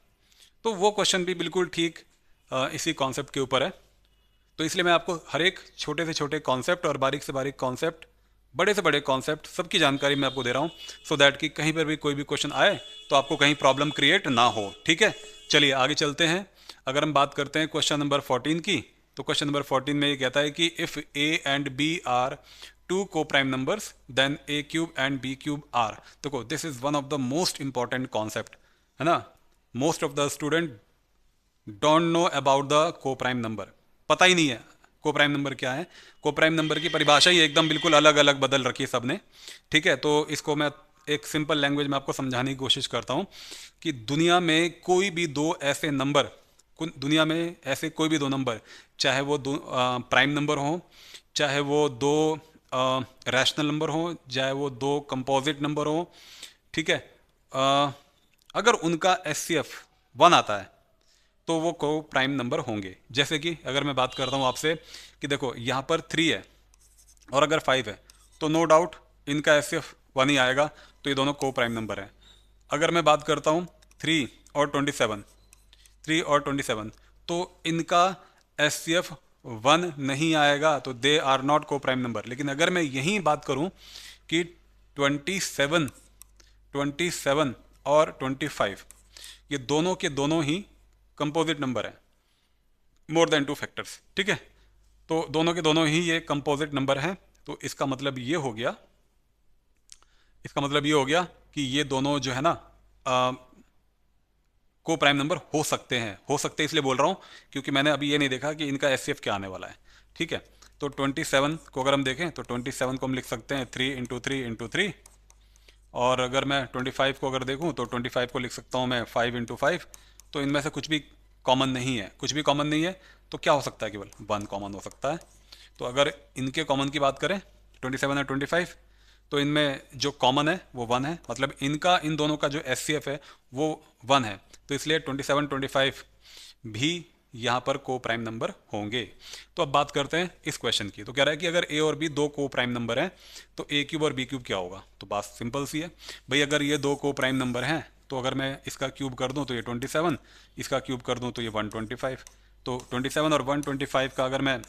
तो वो क्वेश्चन भी बिल्कुल ठीक इसी कॉन्सेप्ट के ऊपर है। तो इसलिए मैं आपको हर एक छोटे से छोटे कॉन्सेप्ट और बारीक से बारीक कॉन्सेप्ट, बड़े से बड़े कॉन्सेप्ट, सबकी जानकारी मैं आपको दे रहा हूँ, सो दैट कि कहीं पर भी कोई भी क्वेश्चन आए तो आपको कहीं प्रॉब्लम क्रिएट ना हो। ठीक है, चलिए आगे चलते हैं। अगर हम बात करते हैं क्वेश्चन नंबर 14 की, तो क्वेश्चन नंबर 14 में ये कहता है कि if A and B are two coprime numbers then A cube and B cube are. देखो this is one of the most important concept, है ना। Most of the student don't know about the coprime number, पता ही नहीं है को prime number क्या है। को प्राइम नंबर की परिभाषा ही एकदम बिल्कुल अलग अलग बदल रखी है सबने। ठीक है, तो इसको मैं एक सिंपल लैंग्वेज में आपको समझाने की कोशिश करता हूँ कि दुनिया में कोई भी दो ऐसे नंबर, दुनिया में ऐसे कोई भी दो नंबर, चाहे वो दो प्राइम नंबर हो, चाहे वो दो रैशनल नंबर हो, चाहे वो दो कंपोजिट नंबर हो, ठीक है, अगर उनका एचसीएफ 1 आता है तो वो को प्राइम नंबर होंगे। जैसे कि अगर मैं बात करता हूँ आपसे कि देखो यहाँ पर 3 है और अगर 5 है, तो नो डाउट इनका एचसीएफ 1 ही आएगा, तो ये दोनों को प्राइम नंबर हैं। अगर मैं बात करता हूँ 3 और 27, तो इनका एचसीएफ 1 नहीं आएगा, तो दे आर नॉट को प्राइम नंबर। लेकिन अगर मैं यहीं बात करूँ कि 27 और 25 ये दोनों के दोनों ही कंपोजिट नंबर है, मोर देन 2 फैक्टर्स। ठीक है, तो दोनों के दोनों ही ये कंपोजिट नंबर हैं, तो इसका मतलब ये हो गया, कि ये दोनों जो है ना को प्राइम नंबर हो सकते हैं। हो सकते इसलिए बोल रहा हूँ क्योंकि मैंने अभी ये नहीं देखा कि इनका एचसीएफ क्या आने वाला है। ठीक है, तो 27 को अगर हम देखें तो 27 को हम लिख सकते हैं 3 इंटू 3 इंटू 3, और अगर मैं 25 को अगर देखूँ तो 25 को लिख सकता हूँ मैं 5 इंटू 5। तो इनमें से कुछ भी कॉमन नहीं है, तो क्या हो सकता है, केवल 1 कॉमन हो सकता है। तो अगर इनके कॉमन की बात करें 27 और 25, तो इनमें जो कॉमन है वो 1 है, मतलब इनका इन दोनों का जो एचसीएफ है वो 1 है। तो इसलिए 27 25 भी यहाँ पर को प्राइम नंबर होंगे। तो अब बात करते हैं इस क्वेश्चन की। तो कह रहा है कि अगर ए और बी दो को प्राइम नंबर हैं तो ए क्यूब और बी क्यूब क्या होगा। तो बात सिंपल सी है भाई, अगर ये दो को प्राइम नंबर हैं तो अगर मैं इसका क्यूब कर दूं तो ये 27, इसका क्यूब कर दूं तो ये 125। तो 27 और 125 का अगर मैं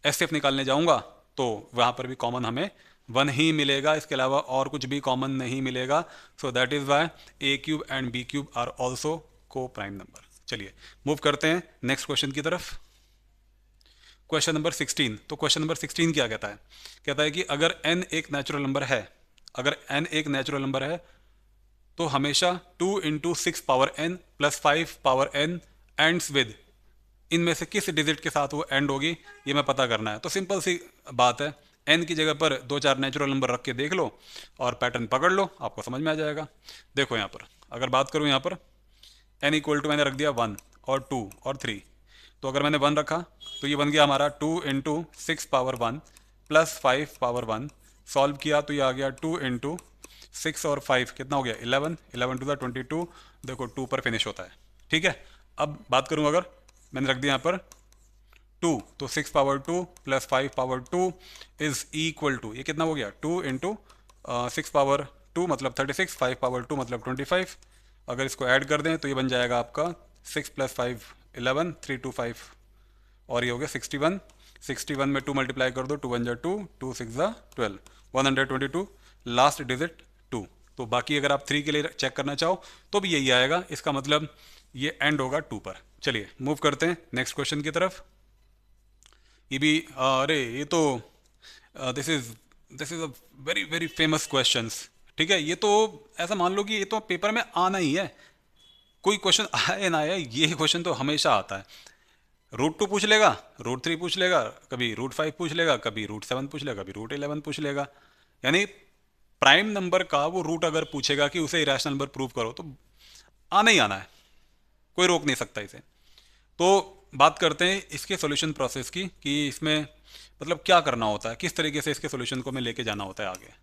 एचसीएफ निकालने जाऊंगा तो वहाँ पर भी कॉमन हमें 1 ही मिलेगा, इसके अलावा और कुछ भी कॉमन नहीं मिलेगा। So that is why A cube and B cube are also coprime number. चलिए मूव करते हैं नेक्स्ट क्वेश्चन की तरफ। Question number 16। तो क्वेश्चन नंबर 16 क्या कहता है, कहता है कि अगर n एक नेचुरल नंबर है, तो हमेशा 2 into 6 power n plus 5 power n ends with, इनमें से किस डिजिट के साथ वो एंड होगी, ये मैं पता करना है। तो सिंपल सी बात है, n की जगह पर 2-4 नेचुरल नंबर रख के देख लो और पैटर्न पकड़ लो, आपको समझ में आ जाएगा। देखो यहाँ पर अगर बात करूँ, यहाँ पर n इक्वल टू मैंने रख दिया 1 और 2 और 3। तो अगर मैंने 1 रखा तो ये बन गया हमारा 2 into 6 power 1 plus 5 power 1। Solve किया तो ये आ गया 2 इंटू 6 और 5 कितना हो गया 11, 11 टू द 22। देखो 2 पर फिनिश होता है। ठीक है, अब बात करूँ, अगर मैंने रख दिया यहाँ पर 2, तो 6 power 2 plus 5 power 2 is equal to, ये कितना हो गया 2 इंटू 6 पावर 2 मतलब 36, 5 पावर 2 मतलब 25। अगर इसको ऐड कर दें तो ये बन जाएगा आपका 6 प्लस 5 11, 3 2 5 और ये हो गया 61। 61 में 2 मल्टीप्लाई कर दो, 2 1 जा 2, 2 6 जा 12, 122, लास्ट डिजिट 2। तो बाकी अगर आप 3 के लिए चेक करना चाहो तो भी यही आएगा, इसका मतलब ये एंड होगा 2 पर। चलिए मूव करते हैं नेक्स्ट क्वेश्चन की तरफ। ये भी अरे ये तो this is a very very famous questions. ठीक है, ये तो ऐसा मान लो कि ये तो पेपर में आना ही है। कोई क्वेश्चन आए ना आए, ये क्वेश्चन तो हमेशा आता है। रूट 2 पूछ लेगा, रूट 3 पूछ लेगा, कभी रूट 5 पूछ लेगा, कभी रूट 7 पूछ लेगा, कभी रूट 11 पूछ लेगा। यानी प्राइम नंबर का वो रूट अगर पूछेगा कि उसे इरेशनल नंबर प्रूव करो तो आना ही आना है, कोई रोक नहीं सकता इसे। तो बात करते हैं इसके सॉल्यूशन प्रोसेस की, कि इसमें मतलब क्या करना होता है, किस तरीके से इसके सॉल्यूशन को मैं लेके जाना होता है आगे।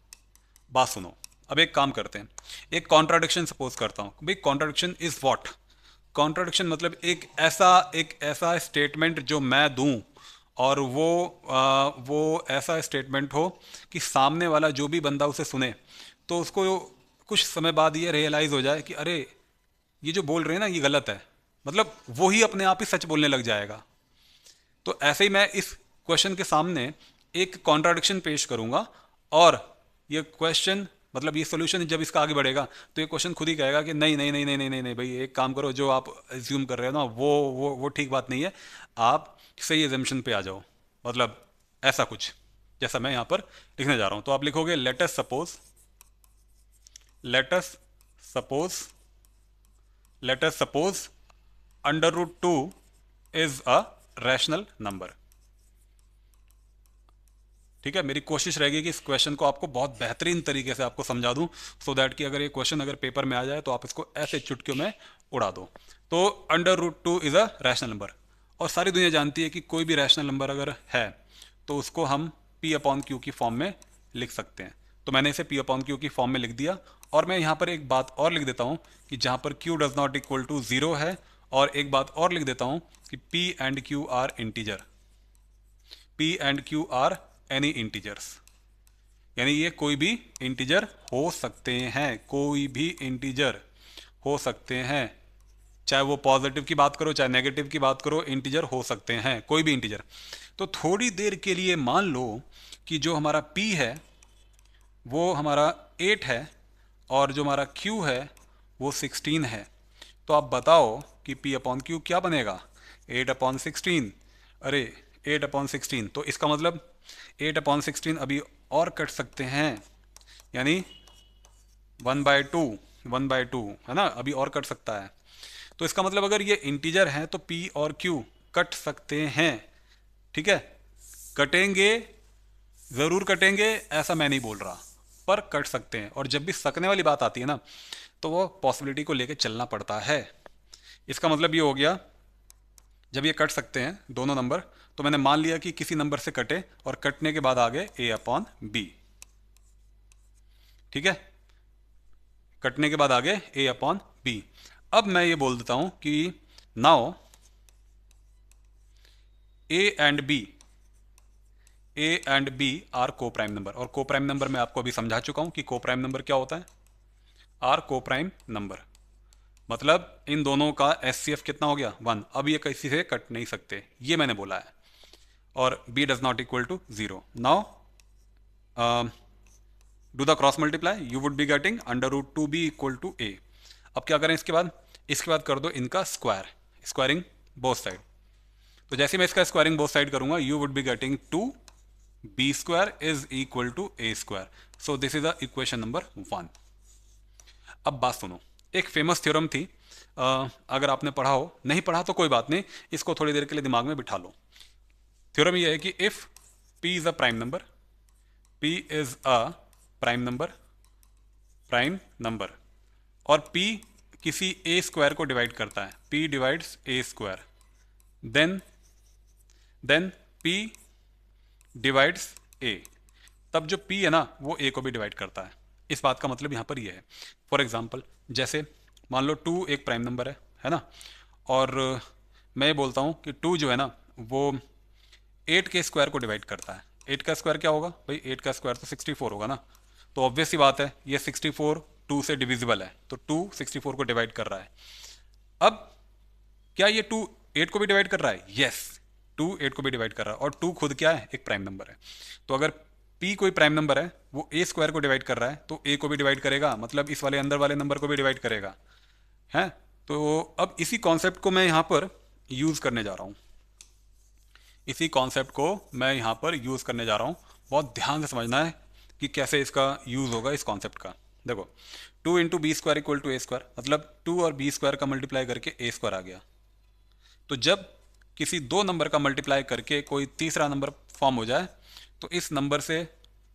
बात सुनो। अब एक काम करते हैं, एक कॉन्ट्राडिक्शन सपोज करता हूँ। भाई कॉन्ट्राडिक्शन इज व्हाट? कॉन्ट्राडिक्शन मतलब एक ऐसा स्टेटमेंट जो मैं दूं और वो ऐसा स्टेटमेंट हो कि सामने वाला जो भी बंदा उसे सुने तो उसको कुछ समय बाद ये रियलाइज़ हो जाए कि अरे ये जो बोल रहे हैं ना ये गलत है, मतलब वो ही अपने आप ही सच बोलने लग जाएगा। तो ऐसे ही मैं इस क्वेश्चन के सामने एक कॉन्ट्राडिक्शन पेश करूंगा, और ये क्वेश्चन मतलब ये सोल्यूशन जब इसका आगे बढ़ेगा तो ये क्वेश्चन खुद ही कहेगा कि नहीं नहीं नहीं नहीं नहीं नहीं नहीं भाई, एक काम करो, जो आप एज्यूम कर रहे हो ना वो ठीक बात नहीं है, आप सही एजम्पशन पे आ जाओ। मतलब ऐसा कुछ जैसा मैं यहाँ पर लिखने जा रहा हूँ। तो आप लिखोगे let's suppose let's suppose under root 2 is a rational number. ठीक है, मेरी कोशिश रहेगी कि इस क्वेश्चन को आपको बहुत बेहतरीन तरीके से आपको समझा दूं, सो दैट कि अगर ये क्वेश्चन अगर पेपर में आ जाए तो आप इसको ऐसे चुटकियों में उड़ा दो। तो under root 2 is a rational number, और सारी दुनिया जानती है कि कोई भी रैशनल नंबर अगर है तो उसको हम पी अपॉन क्यू की फॉर्म में लिख सकते हैं। तो मैंने इसे पी अपॉन क्यू की फॉर्म में लिख दिया, और मैं यहाँ पर एक बात और लिख देता हूँ कि जहाँ पर Q does not equal to zero है, और एक बात और लिख देता हूँ कि P and Q are integer, P and Q are any integers. यानी ये कोई भी इंटीजर हो सकते हैं, कोई भी इंटीजर हो सकते हैं, चाहे वो पॉजिटिव की बात करो चाहे नेगेटिव की बात करो, इंटीजर हो सकते हैं कोई भी इंटीजर। तो थोड़ी देर के लिए मान लो कि जो हमारा p है वो हमारा 8 है, और जो हमारा q है वो 16 है। तो आप बताओ कि p अपॉन क्यू क्या बनेगा? 8 अपॉन 16। अरे 8 अपॉन 16, तो इसका मतलब 8 अपॉन 16 अभी और कट सकते हैं, यानी 1/2 है ना, अभी और कट सकता है। तो इसका मतलब अगर ये इंटीजर हैं तो p और q कट सकते हैं। ठीक है, कटेंगे, ज़रूर कटेंगे ऐसा मैं नहीं बोल रहा, पर कट सकते हैं। और जब भी सकने वाली बात आती है ना तो वो पॉसिबिलिटी को लेके चलना पड़ता है। इसका मतलब ये हो गया, जब ये कट सकते हैं दोनों नंबर, तो मैंने मान लिया कि किसी नंबर से कटे, और कटने के बाद आ गए a अपॉन बी। ठीक है, कटने के बाद आ गए a अपॉन बी। अब मैं ये बोल देता हूं कि now a and b, a and b are coprime number. और को प्राइम नंबर मैं आपको अभी समझा चुका हूं कि को प्राइम नंबर क्या होता है। आर को प्राइम नंबर मतलब इन दोनों का एचसीएफ कितना हो गया? 1। अब ये किसी से कट नहीं सकते, ये मैंने बोला है। और b does not equal to 0। Now do the cross multiply, you would be getting under root 2b equal to a। अब क्या करें इसके बाद? इसके बाद कर दो इनका स्क्वायर, स्क्वायरिंग बोथ साइड। तो जैसे मैं इसका स्क्वायरिंग बोथ साइड करूंगा, you would be getting 2b square is equal to a square. So this is the equation number 1। अब बात सुनो, एक फेमस थ्योरम थी, अगर आपने पढ़ा हो, नहीं पढ़ा तो कोई बात नहीं, इसको थोड़ी देर के लिए दिमाग में बिठा लो। थ्योरम ये है कि if p is a prime number, p is a prime number और p किसी a स्क्वायर को डिवाइड करता है, p divides a square, then p divides a, तब जो p है ना वो a को भी डिवाइड करता है। इस बात का मतलब यहाँ पर ये है, फॉर एग्जाम्पल जैसे मान लो 2 एक प्राइम नंबर है ना, और मैं ये बोलता हूँ कि 2 जो है ना वो 8 के स्क्वायर को डिवाइड करता है। 8 का स्क्वायर क्या होगा भाई? 8 का स्क्वायर तो 64 होगा ना। तो ऑब्वियस सी बात है ये 64 2 से डिविजिबल है, तो 2 64 को डिवाइड कर रहा है। अब क्या ये 2 8 को भी डिवाइड कर रहा है? यस, 2 8 को भी डिवाइड कर रहा है, और 2 खुद क्या है? एक प्राइम नंबर है। तो अगर p कोई प्राइम नंबर है, वो a स्क्वायर को डिवाइड कर रहा है, तो a को भी डिवाइड करेगा, मतलब इस वाले अंदर वाले नंबर को भी डिवाइड करेगा, है। तो अब इसी कॉन्सेप्ट को मैं यहाँ पर यूज़ करने जा रहा हूँ, इसी कॉन्सेप्ट को मैं यहाँ पर यूज़ करने जा रहा हूँ। बहुत ध्यान से समझना है कि कैसे इसका यूज़ होगा इस कॉन्सेप्ट का। देखो 2 into B square equal to A square, मतलब 2 और बी स्क्वायर का मल्टीप्लाई करके ए स्क्वायर आ गया। तो जब किसी दो नंबर का मल्टीप्लाई करके कोई तीसरा नंबर फॉर्म हो जाए तो इस नंबर से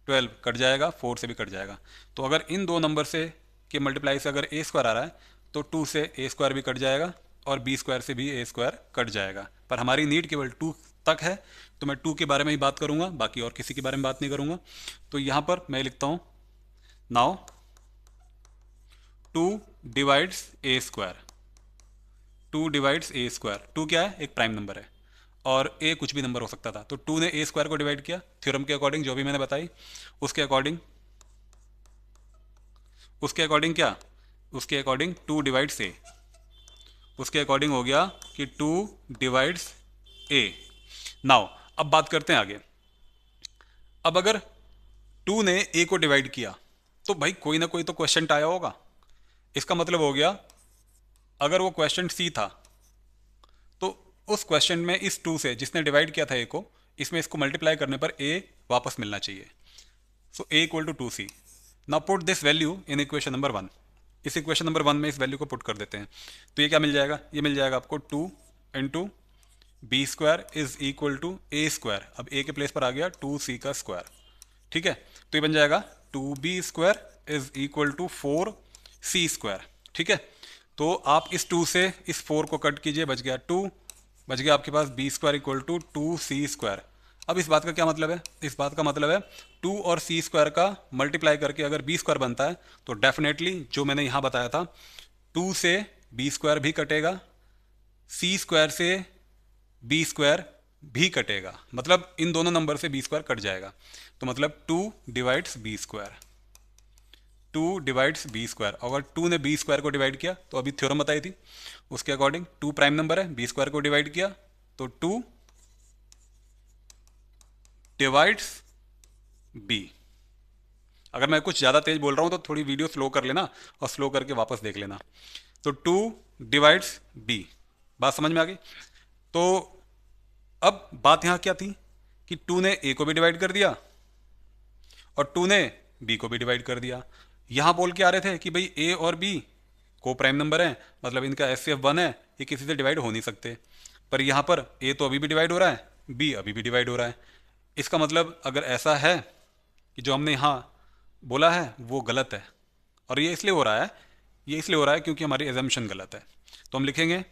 12 कट जाएगा, 4 से भी कट जाएगा। तो अगर इन दो नंबर से के मल्टीप्लाई से अगर ए स्क्वायर आ रहा है तो 2 से ए स्क्वायर भी कट जाएगा और बी स्क्वायर से भी ए स्क्वायर कट जाएगा। पर हमारी नीड केवल 2 तक है, तो मैं 2 के बारे में ही बात करूंगा, बाकी और किसी के बारे में बात नहीं करूंगा। तो यहाँ पर मैं लिखता हूँ नाउ 2 डिवाइड्स ए स्क्वायर। 2 डिवाइड्स ए स्क्वायर, 2 क्या है, एक प्राइम नंबर है और ए कुछ भी नंबर हो सकता था। तो 2 ने ए स्क्वायर को डिवाइड किया थ्योरम के अकॉर्डिंग, जो भी मैंने बताई उसके अकॉर्डिंग क्या, उसके अकॉर्डिंग 2 डिवाइड्स ए, उसके अकॉर्डिंग हो गया कि 2 डिवाइड्स ए। नाउ अब बात करते हैं आगे। अब अगर 2 ने ए को डिवाइड किया तो भाई कोई ना कोई तो क्वेश्चन आया होगा। इसका मतलब हो गया अगर वो क्वेश्चन सी था तो उस क्वेश्चन में इस 2 से जिसने डिवाइड किया था ए को, इसमें इसको मल्टीप्लाई करने पर ए वापस मिलना चाहिए। So A equal to 2c। Now put this value in equation number 1। इस इक्वेशन नंबर 1 में इस वैल्यू को पुट कर देते हैं। तो ये क्या मिल जाएगा, ये मिल जाएगा आपको 2 into B square is equal to A square. अब ए के प्लेस पर आ गया 2c का स्क्वायर, ठीक है। तो ये बन जाएगा 2b square is equal to 4c square, ठीक है। तो आप इस 2 से इस 4 को कट कीजिए, बच गया 2, बच गया आपके पास B square equal to 2c square. अब इस बात का क्या मतलब है, इस बात का मतलब है 2 और c स्क्वायर का मल्टीप्लाई करके अगर बी स्क्वायर बनता है तो डेफिनेटली जो मैंने यहाँ बताया था 2 से बी स्क्वायर भी कटेगा, c स्क्वायर से बी स्क्वायर भी कटेगा, मतलब इन दोनों नंबर से बी स्क्वायर कट जाएगा। तो मतलब 2 divides B square, 2 divides B square. अगर 2 ने बी स्क्वायर को डिवाइड किया तो अभी थ्योरम बताई थी उसके अकॉर्डिंग 2 प्राइम नंबर है, बी स्क्वायर को डिवाइड किया तो 2 डिवाइड्स बी। अगर मैं कुछ ज़्यादा तेज बोल रहा हूँ तो थोड़ी वीडियो स्लो कर लेना और स्लो करके वापस देख लेना। तो 2 डिवाइड्स बी, बात समझ में आ गई। तो अब बात यहाँ क्या थी कि 2 ने ए को भी डिवाइड कर दिया और 2 ने बी को भी डिवाइड कर दिया। यहाँ बोल के आ रहे थे कि भाई ए और बी को प्राइम नंबर है, मतलब इनका एचसीएफ 1 है, ये किसी से डिवाइड हो नहीं सकते। पर यहाँ पर ए तो अभी भी डिवाइड हो रहा है, बी अभी भी डिवाइड हो रहा है। इसका मतलब अगर ऐसा है कि जो हमने यहाँ बोला है वो गलत है, और ये इसलिए हो रहा है, ये इसलिए हो रहा है क्योंकि हमारी एजम्पशन गलत है। तो हम लिखेंगे,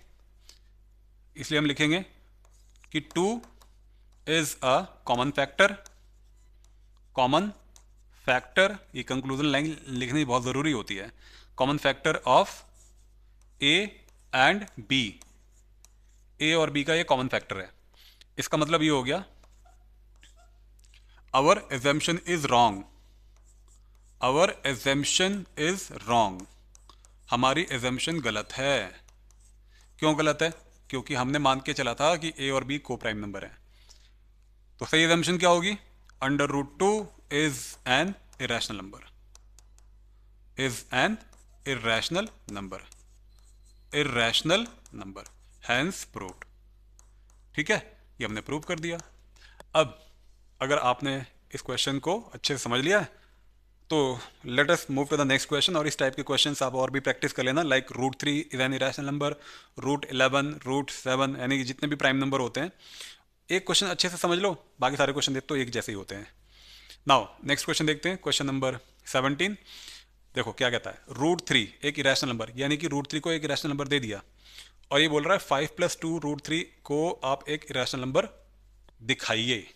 इसलिए हम लिखेंगे कि 2 is a common factor. Common factor, ये कंक्लूजन लाइन लिखनी बहुत ज़रूरी होती है। Common factor of A and B, A और बी का ये कॉमन फैक्टर है। इसका मतलब ये हो गया our assumption is wrong, our assumption is wrong, हमारी एजम्पशन गलत है। क्यों गलत है, क्योंकि हमने मान के चला था कि ए और बी को प्राइम नंबर है। तो सही एजम्पशन क्या होगी, under root 2 is an irrational number, is an irrational number, irrational number, hence proved. ठीक है, ये हमने प्रूव कर दिया। अब अगर आपने इस क्वेश्चन को अच्छे से समझ लिया है तो let us move to the next question. और इस टाइप के क्वेश्चंस आप और भी प्रैक्टिस कर लेना, like root 3 is an irrational number, root 11, root 7, यानी कि जितने भी प्राइम नंबर होते हैं एक क्वेश्चन अच्छे से समझ लो, बाकी सारे क्वेश्चन देखते तो एक जैसे ही होते हैं। नाउ नेक्स्ट क्वेश्चन देखते हैं, क्वेश्चन नंबर 17। देखो क्या कहता है, रूट 3 एक इरेशनल नंबर, यानी कि रूट 3 को एक इरेशनल नंबर दे दिया और ये बोल रहा है 5 + 2 रूट 3 को आप एक इरेशनल नंबर दिखाइए।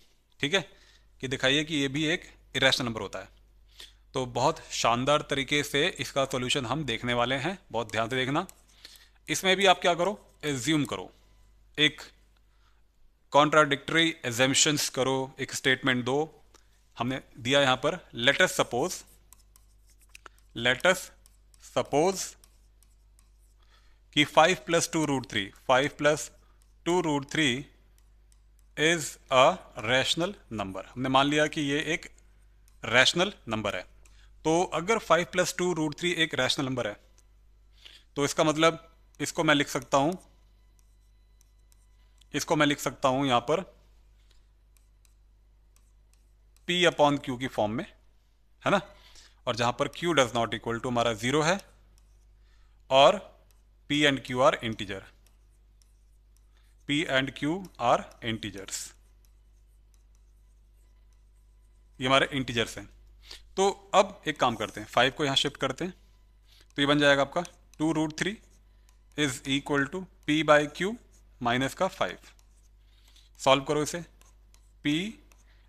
ठीक है, कि दिखाइए कि ये भी एक इरेशनल नंबर होता है। तो बहुत शानदार तरीके से इसका सॉल्यूशन हम देखने वाले हैं, बहुत ध्यान से देखना। इसमें भी आप क्या करो, एज्यूम करो, एक कॉन्ट्राडिक्टरी एजम्पशंस करो, एक स्टेटमेंट दो। हमने दिया यहां पर लेट अस सपोज कि 5 + 2 root 3, 5 + 2 root 3 is a rational number. हमने मान लिया कि ये एक रैशनल नंबर है। तो अगर 5 + 2 रूट 3 एक रैशनल नंबर है तो इसका मतलब इसको मैं लिख सकता हूं, यहां पर P/Q की फॉर्म में, है ना। और जहाँ पर q does not equal to हमारा 0 है और p and q are integer, p and q are integers, ये हमारे इंटीजर्स हैं। तो अब एक काम करते हैं, 5 को यहाँ शिफ्ट करते हैं, तो ये बन जाएगा आपका 2√3 is equal to p by Q minus का 5। सॉल्व करो इसे, p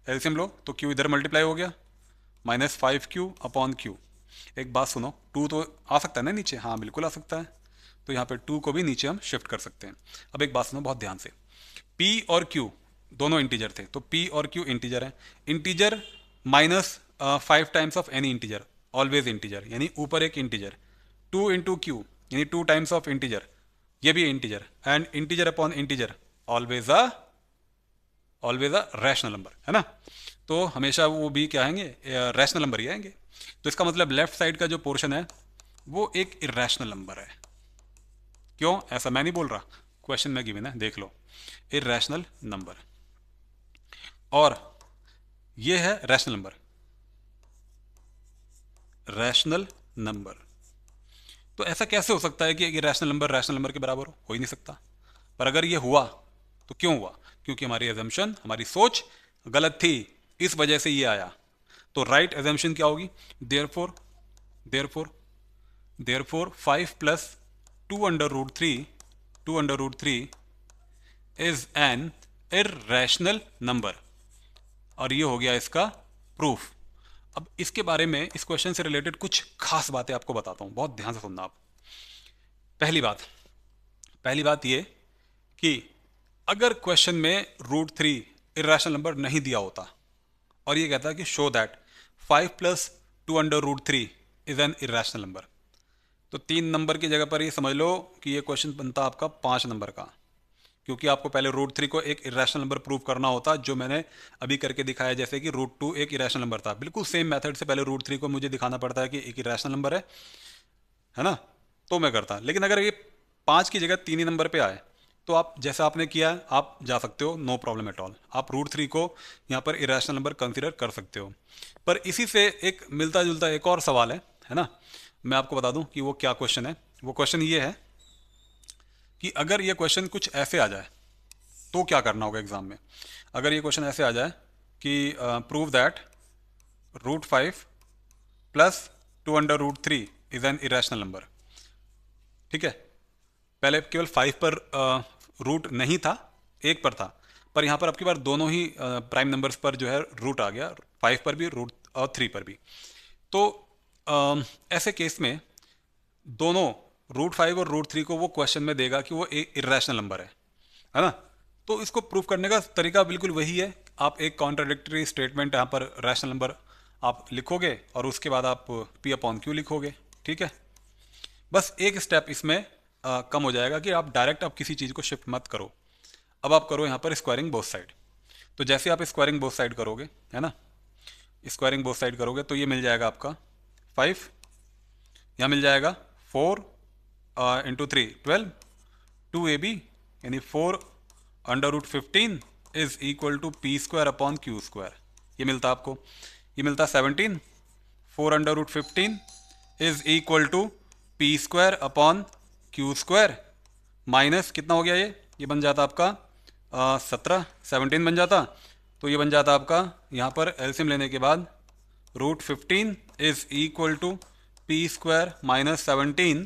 एलसीएम लो तो q इधर मल्टीप्लाई हो गया, माइनस 5q अपॉन q। एक बात सुनो, 2 तो आ सकता है ना नीचे, हाँ बिल्कुल आ सकता है, तो यहाँ पे 2 को भी नीचे हम शिफ्ट कर सकते हैं। अब एक बात सुनो बहुत ध्यान से, p और q दोनों इंटीजर थे, तो p और q इंटीजर है, integer minus 5 times of any integer always integer, यानी ऊपर एक इंटीजर, 2 इंटू क्यू यानी 2 टाइम्स ऑफ इंटीजर, ये भी integer, and integer upon integer always a rational number, है ना। तो हमेशा वो भी क्या आएंगे, रैशनल नंबर ही आएंगे। तो इसका मतलब लेफ्ट साइड का जो पोर्शन है वो एक इरेशनल नंबर है। क्यों, ऐसा मैं नहीं बोल रहा, क्वेश्चन में गिवन है, देख लो, इरेशनल नंबर, और ये है रैशनल नंबर, रैशनल नंबर। तो ऐसा कैसे हो सकता है कि एक रैशनल नंबर रैशनल नंबर के बराबर हो ही नहीं सकता। पर अगर ये हुआ तो क्यों हुआ, क्योंकि हमारी एजम्पशन, हमारी सोच गलत थी, इस वजह से ये आया। तो राइट एजम्पशन क्या होगी, therefore therefore therefore 5 plus 2√3 is an irrational number, और ये हो गया इसका प्रूफ। अब इसके बारे में, इस क्वेश्चन से रिलेटेड कुछ खास बातें आपको बताता हूं, बहुत ध्यान से सुनना आप। पहली बात ये कि अगर क्वेश्चन में √3 इरेशनल नंबर नहीं दिया होता और ये कहता है कि show that 5 plus 2√3 is an irrational number, तो 3 नंबर की जगह पर ये समझ लो कि ये क्वेश्चन बनता आपका 5 नंबर का, क्योंकि आपको पहले √3 को एक इरेशनल नंबर प्रूव करना होता, जो मैंने अभी करके दिखाया, जैसे कि √2 एक इरेशनल नंबर था, बिल्कुल सेम मेथड से पहले √3 को मुझे दिखाना पड़ता है कि एक इरेशनल नंबर है ना, तो मैं करता। लेकिन अगर ये 5 की जगह 3 ही नंबर पे आए तो आप जैसा आपने किया है आप जा सकते हो, नो प्रॉब्लम एट ऑल, आप √3 को यहाँ पर इरेशनल नंबर कंसिडर कर सकते हो। पर इसी से एक मिलता जुलता एक और सवाल है ना, मैं आपको बता दूं कि वो क्या क्वेश्चन है। वो क्वेश्चन ये है कि अगर ये क्वेश्चन कुछ ऐसे आ जाए तो क्या करना होगा एग्जाम में। अगर ये क्वेश्चन ऐसे आ जाए कि prove that √5 plus 2√3 is an irrational number, ठीक है, पहले केवल 5 पर रूट नहीं था, 1 पर था, पर यहाँ पर आपकी बार दोनों ही प्राइम नंबर्स पर जो है रूट आ गया, 5 पर भी रूट और 3 पर भी। तो ऐसे केस में दोनों √5 और √3 को वो क्वेश्चन में देगा कि वो एक इरेशनल नंबर है ना। तो इसको प्रूफ करने का तरीका बिल्कुल वही है, आप एक कॉन्ट्राडिक्टरी स्टेटमेंट यहाँ पर रैशनल नंबर आप लिखोगे और उसके बाद आप p/q लिखोगे, ठीक है। बस एक स्टेप इसमें कम हो जाएगा कि आप डायरेक्ट आप किसी चीज़ को शिफ्ट मत करो। अब आप करो यहाँ पर स्क्वायरिंग बोथ साइड। तो जैसे आप स्क्वायरिंग बोथ साइड करोगे, है ना, स्क्वायरिंग बोथ साइड करोगे तो ये मिल जाएगा आपका 5, यहाँ मिल जाएगा 4 इंटू 3 12, 2ab यानी 4√15 is equal to p² upon q², ये मिलता आपको। ये मिलता 17, 4√15 is equal to p² upon q² minus कितना हो गया, ये बन जाता आपका 17 बन जाता। तो ये बन जाता आपका यहाँ पर एलसीएम लेने के बाद √15 is equal to p² minus 17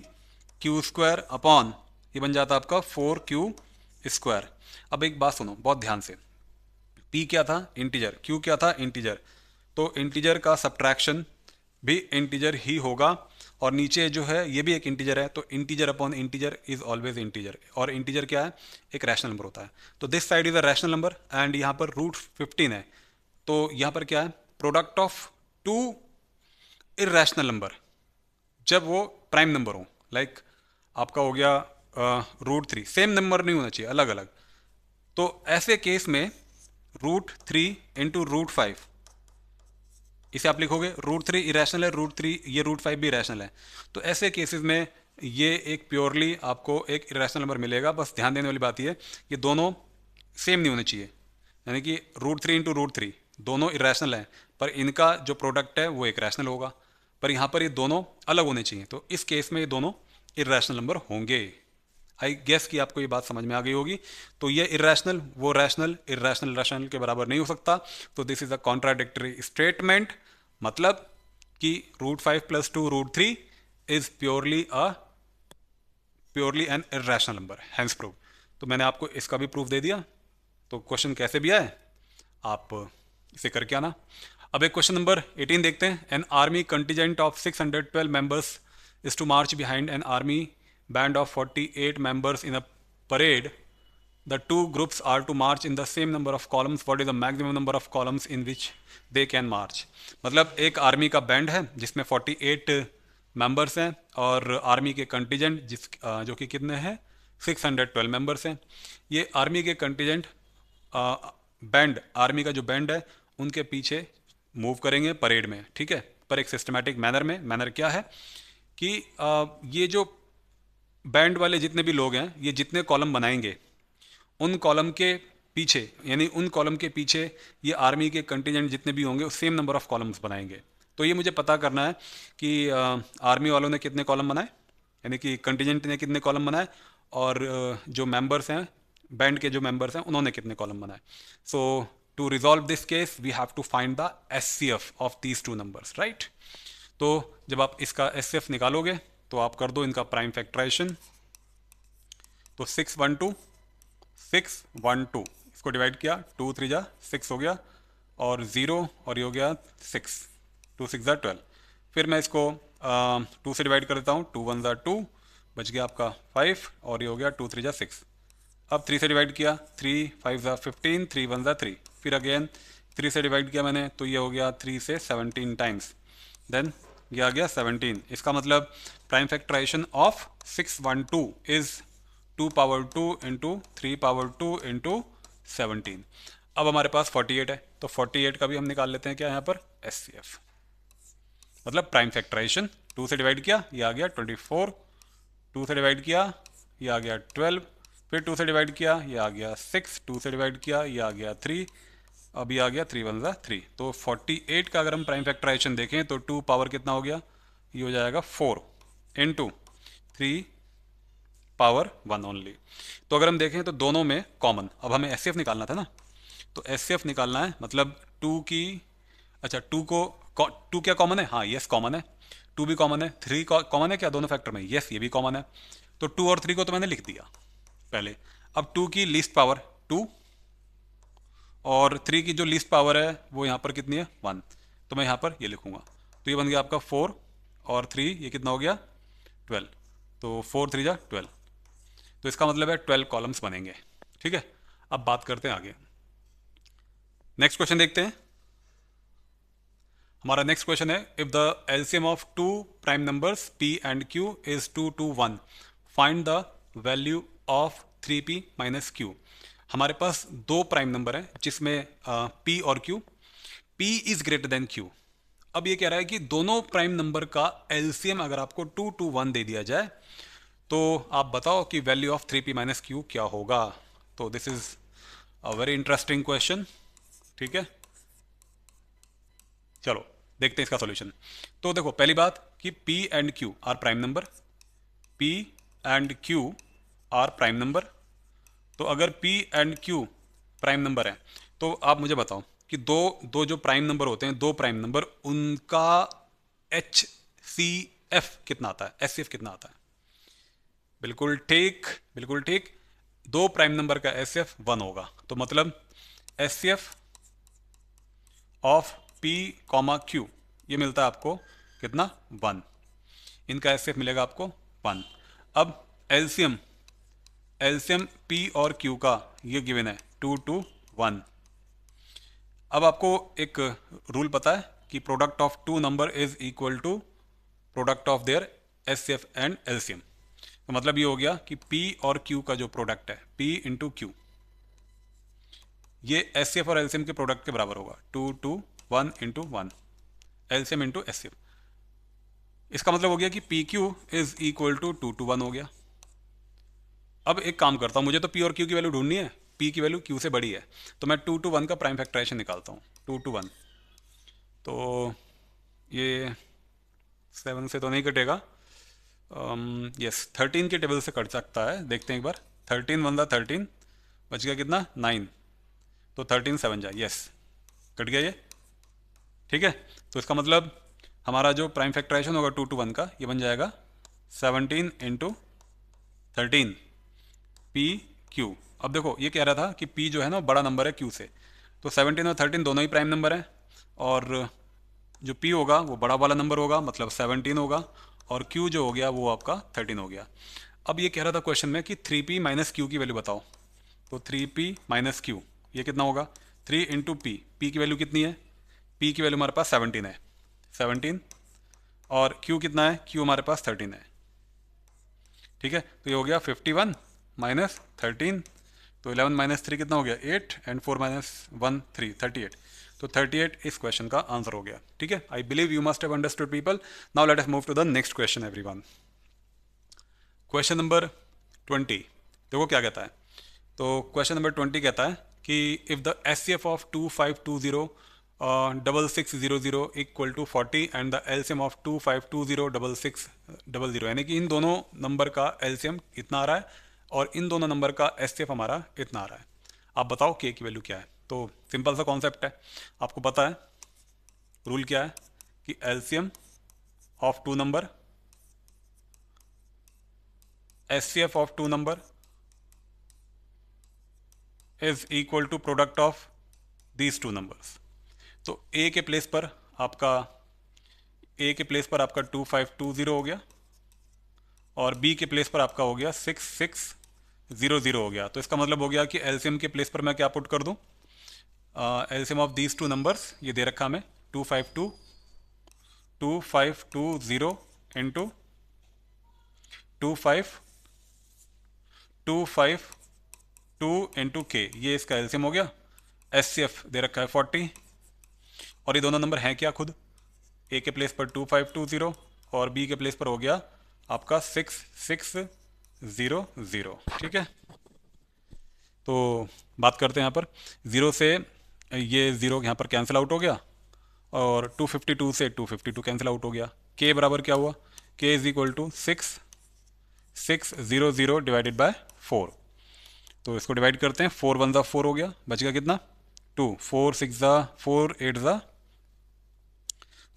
q² upon, ये बन जाता आपका 4q²। अब एक बात सुनो बहुत ध्यान से, p क्या था, इंटीजर, q क्या था, इंटीजर, तो इंटीजर का सब्ट्रैक्शन भी इंटीजर ही होगा, और नीचे जो है ये भी एक इंटीजर है, तो integer upon integer is always integer, और इंटीजर क्या है, एक रैशनल नंबर होता है। तो this side is a rational number and यहाँ पर √15 है, तो यहाँ पर क्या है, प्रोडक्ट ऑफ 2 इरेशनल नंबर जब वो प्राइम नंबर हो, लाइक आपका हो गया √3, सेम नंबर नहीं होना चाहिए, अलग अलग। तो ऐसे केस में √3 इंटू √5, इसे आप लिखोगे, √3 इरेशनल है, √3 ये √5 भी इरेशनल है, तो ऐसे केसेस में ये एक प्योरली आपको एक इरेशनल नंबर मिलेगा। बस ध्यान देने वाली बात ये, ये दोनों सेम नहीं होने चाहिए, यानी कि √3 इंटू √3 दोनों इरेशनल हैं, पर इनका जो प्रोडक्ट है वो एक रैशनल होगा। पर यहाँ पर ये दोनों अलग होने चाहिए, तो इस केस में ये दोनों इर्रेशनल नंबर होंगे। आई गेस कि आपको ये बात समझ में आ गई होगी। तो ये इर्रेशनल, वो रैशनल, इर्रेशनल रैशनल के बराबर नहीं हो सकता, तो this is a contradictory statement. मतलब कि √5 + 2 √3 is purely an irrational number, hence prove. तो मैंने आपको इसका भी प्रूफ दे दिया। तो क्वेश्चन कैसे भी आए आप इसे करके आना। अब एक क्वेश्चन नंबर 18 देखते हैं। An army contingent of 612 members is to march behind an army band of 48 members in a parade. The two groups are to march in the same number of columns. What is the maximum number of columns in which they can march? मतलब एक army का band है जिसमें 48 members हैं, और army के contingent जो कि कितने हैं, 612 मेंबर्स हैं। ये आर्मी के कंटिजेंट बैंड, आर्मी का जो बैंड है उनके पीछे मूव करेंगे परेड में, ठीक है, पर एक सिस्टमैटिक मैनर में। मैनर क्या है कि ये जो बैंड वाले जितने भी लोग हैं, ये जितने कॉलम बनाएंगे उन कॉलम के पीछे, यानी उन कॉलम के पीछे ये आर्मी के कंटिजेंट जितने भी होंगे सेम नंबर ऑफ कॉलम्स बनाएंगे। तो ये मुझे पता करना है कि आर्मी वालों ने कितने कॉलम बनाए, यानी कि कंटिजेंट ने कितने कॉलम बनाए, और जो मेंबर्स हैं, बैंड के जो मेंबर्स हैं, उन्होंने कितने कॉलम बनाए। So to resolve this case we have to find the SCF of these two numbers, right. तो जब आप इसका SCF निकालोगे तो आप कर दो इनका प्राइम फैक्टराइजेशन। तो 612 इसको डिवाइड किया, 2 3 जा 6 हो गया, और 0 और ये हो गया 6, 2 6 जा 12। फिर मैं इसको 2 से डिवाइड कर देता हूँ, 2 1 जा 2, बच गया आपका 5, और ये हो गया 2 3 जा 6। अब 3 से डिवाइड किया, 3 5 जा 15, 3 1 जा 3। फिर अगेन 3 से डिवाइड किया मैंने, तो ये हो गया 3 से 17 टाइम्स, देन ये आ गया 17। इसका मतलब prime factorization of 612 is 2 power 2 into 3 power 2 into 17। अब हमारे पास 48 है, तो 48 का भी हम निकाल लेते हैं क्या यहाँ पर, SCF। मतलब प्राइम फैक्टराइजेशन, 2 से डिवाइड किया ये आ गया 24, 2 से डिवाइड किया ये आ गया 12, फिर 2 से डिवाइड किया ये आ गया 6, 2 से डिवाइड किया ये आ गया 3, अब ये आ गया 3 1 3। तो 48 का अगर हम प्राइम फैक्टराइजेशन देखें तो 2 पावर कितना हो गया, ये हो जाएगा 4 इंटू 3 पावर 1 ओनली। तो अगर हम देखें तो दोनों में कॉमन, अब हमें SCF निकालना था ना, तो SCF निकालना है, मतलब 2 की, अच्छा 2 क्या कॉमन है, हाँ यस कॉमन है, 2 भी कॉमन है, 3 कॉमन है क्या दोनों फैक्टर में, यस ये भी कॉमन है। तो 2 और 3 को तो मैंने लिख दिया पहले। अब 2 की लीस्ट पावर 2, और 3 की जो लीस्ट पावर है वो यहाँ पर कितनी है, 1, तो मैं यहाँ पर ये लिखूंगा। तो ये बन गया आपका 4 और 3, ये कितना हो गया 12, तो 4 3 जा 12। तो इसका मतलब है 12 कॉलम्स बनेंगे, ठीक है। अब बात करते हैं आगे, नेक्स्ट क्वेश्चन देखते हैं। हमारा नेक्स्ट क्वेश्चन है, if the LCM of two prime numbers P and Q is 2 to 1, find the value of 3P - Q। हमारे पास दो प्राइम नंबर हैं जिसमें P और Q, P is greater than Q। अब ये कह रहा है कि दोनों प्राइम नंबर का एलसीएम अगर आपको 2 to 1 दे दिया जाए तो आप बताओ कि वैल्यू ऑफ 3P - Q क्या होगा। तो this is a very interesting question, ठीक है। चलो देखते हैं इसका सॉल्यूशन। तो देखो पहली बात कि P and Q are prime number, P and Q are prime number. तो अगर P and Q prime number है तो आप मुझे बताओ कि दो जो प्राइम नंबर होते हैं, दो प्राइम नंबर, उनका HCF कितना आता है, SCF कितना आता है। बिल्कुल ठीक, बिल्कुल ठीक। दो प्राइम नंबर का SCF 1 होगा, तो मतलब SCF ऑफ P, Q ये मिलता है आपको कितना, 1। इनका SCF मिलेगा आपको 1। अब एलसीएम P और Q का ये गिवन है 2 to 1। अब आपको एक रूल पता है कि product of two number is equal to product of their SCF and LCM। तो मतलब ये हो गया कि P और Q का जो प्रोडक्ट है, P इंटू Q, ये SCF और LCM के प्रोडक्ट के बराबर होगा, 2 to 1 into 1, LCM into SCF। इसका मतलब हो गया कि PQ is equal to 2 to 1 हो गया। अब एक काम करता हूँ, मुझे तो P और Q की वैल्यू ढूंढनी है, P की वैल्यू Q से बड़ी है, तो मैं 2 to 1 का प्राइम फैक्टराइजेशन निकालता हूँ, 2 to 1। तो ये 7 से तो नहीं कटेगा। यस 13 के टेबल से कट सकता है, देखते हैं एक बार। 13 वन दा 13, बच गया कितना 9, तो 13 7 जा, यस कट गया ये। ठीक है, तो इसका मतलब हमारा जो प्राइम फैक्टराइजेशन होगा 2 to 1 का, ये बन जाएगा 17 इंटू 13 पी क्यू। अब देखो ये कह रहा था कि पी जो है ना बड़ा नंबर है क्यू से, तो 17 और 13 दोनों ही प्राइम नंबर हैं, और जो पी होगा वो बड़ा वाला नंबर होगा, मतलब 17 होगा, और क्यू जो हो गया वो आपका 13 हो गया। अब ये कह रहा था क्वेश्चन में कि 3p माइनस क्यू की वैल्यू बताओ, तो 3p माइनस क्यू ये कितना होगा, 3 इंटू पी, पी की वैल्यू कितनी है, पी की वैल्यू हमारे पास 17 है, 17, और क्यू कितना है, क्यू हमारे पास 13 है। ठीक है, तो ये हो गया 51 माइनस 13, तो 11 माइनस 3 कितना हो गया 8, एंड 4 माइनस 1 3, 38, तो 38 इस क्वेश्चन का आंसर हो गया। ठीक है, I believe you must have understood people. Now let us move to the next question everyone. Question number 20 देखो क्या कहता है। तो क्वेश्चन नंबर 20 कहता है कि if the H C F of 2520 equal to 40 and the LCM of 2520 यानी कि इन दोनों नंबर का एलसीएम इतना आ रहा है और इन दोनों नंबर का एच सी एफ हमारा इतना आ रहा है, आप बताओ के की वैल्यू क्या है। तो सिंपल सा कॉन्सेप्ट है, आपको पता है रूल क्या है कि LCM of two number, H C F of two number is equal to product of these two numbers. तो ए के प्लेस पर आपका 2520 हो गया, और बी के प्लेस पर आपका हो गया 6600 हो गया। तो इसका मतलब हो गया कि एलसीएम के प्लेस पर मैं क्या पुट कर दूं, LCM of these two numbers ये दे रखा हमें 2520 इंटू 2522 इंटू के, ये इसका एलसीएम हो गया। एच सी एफ दे रखा है 40, और ये दोनों नंबर हैं क्या खुद, ए के प्लेस पर 2520 और बी के प्लेस पर हो गया आपका 6600। ठीक है, तो बात करते हैं यहाँ पर ज़ीरो से, ये ज़ीरो यहाँ पर कैंसिल आउट हो गया, और 252 से 252 कैंसिल आउट हो गया। के बराबर क्या हुआ, K is equal to 6600 divided by 4। तो इसको डिवाइड करते हैं, 4 1 ज़ा 4 हो गया, बच गया कितना 2, 4 6 ज़ा 4 8 ज़ा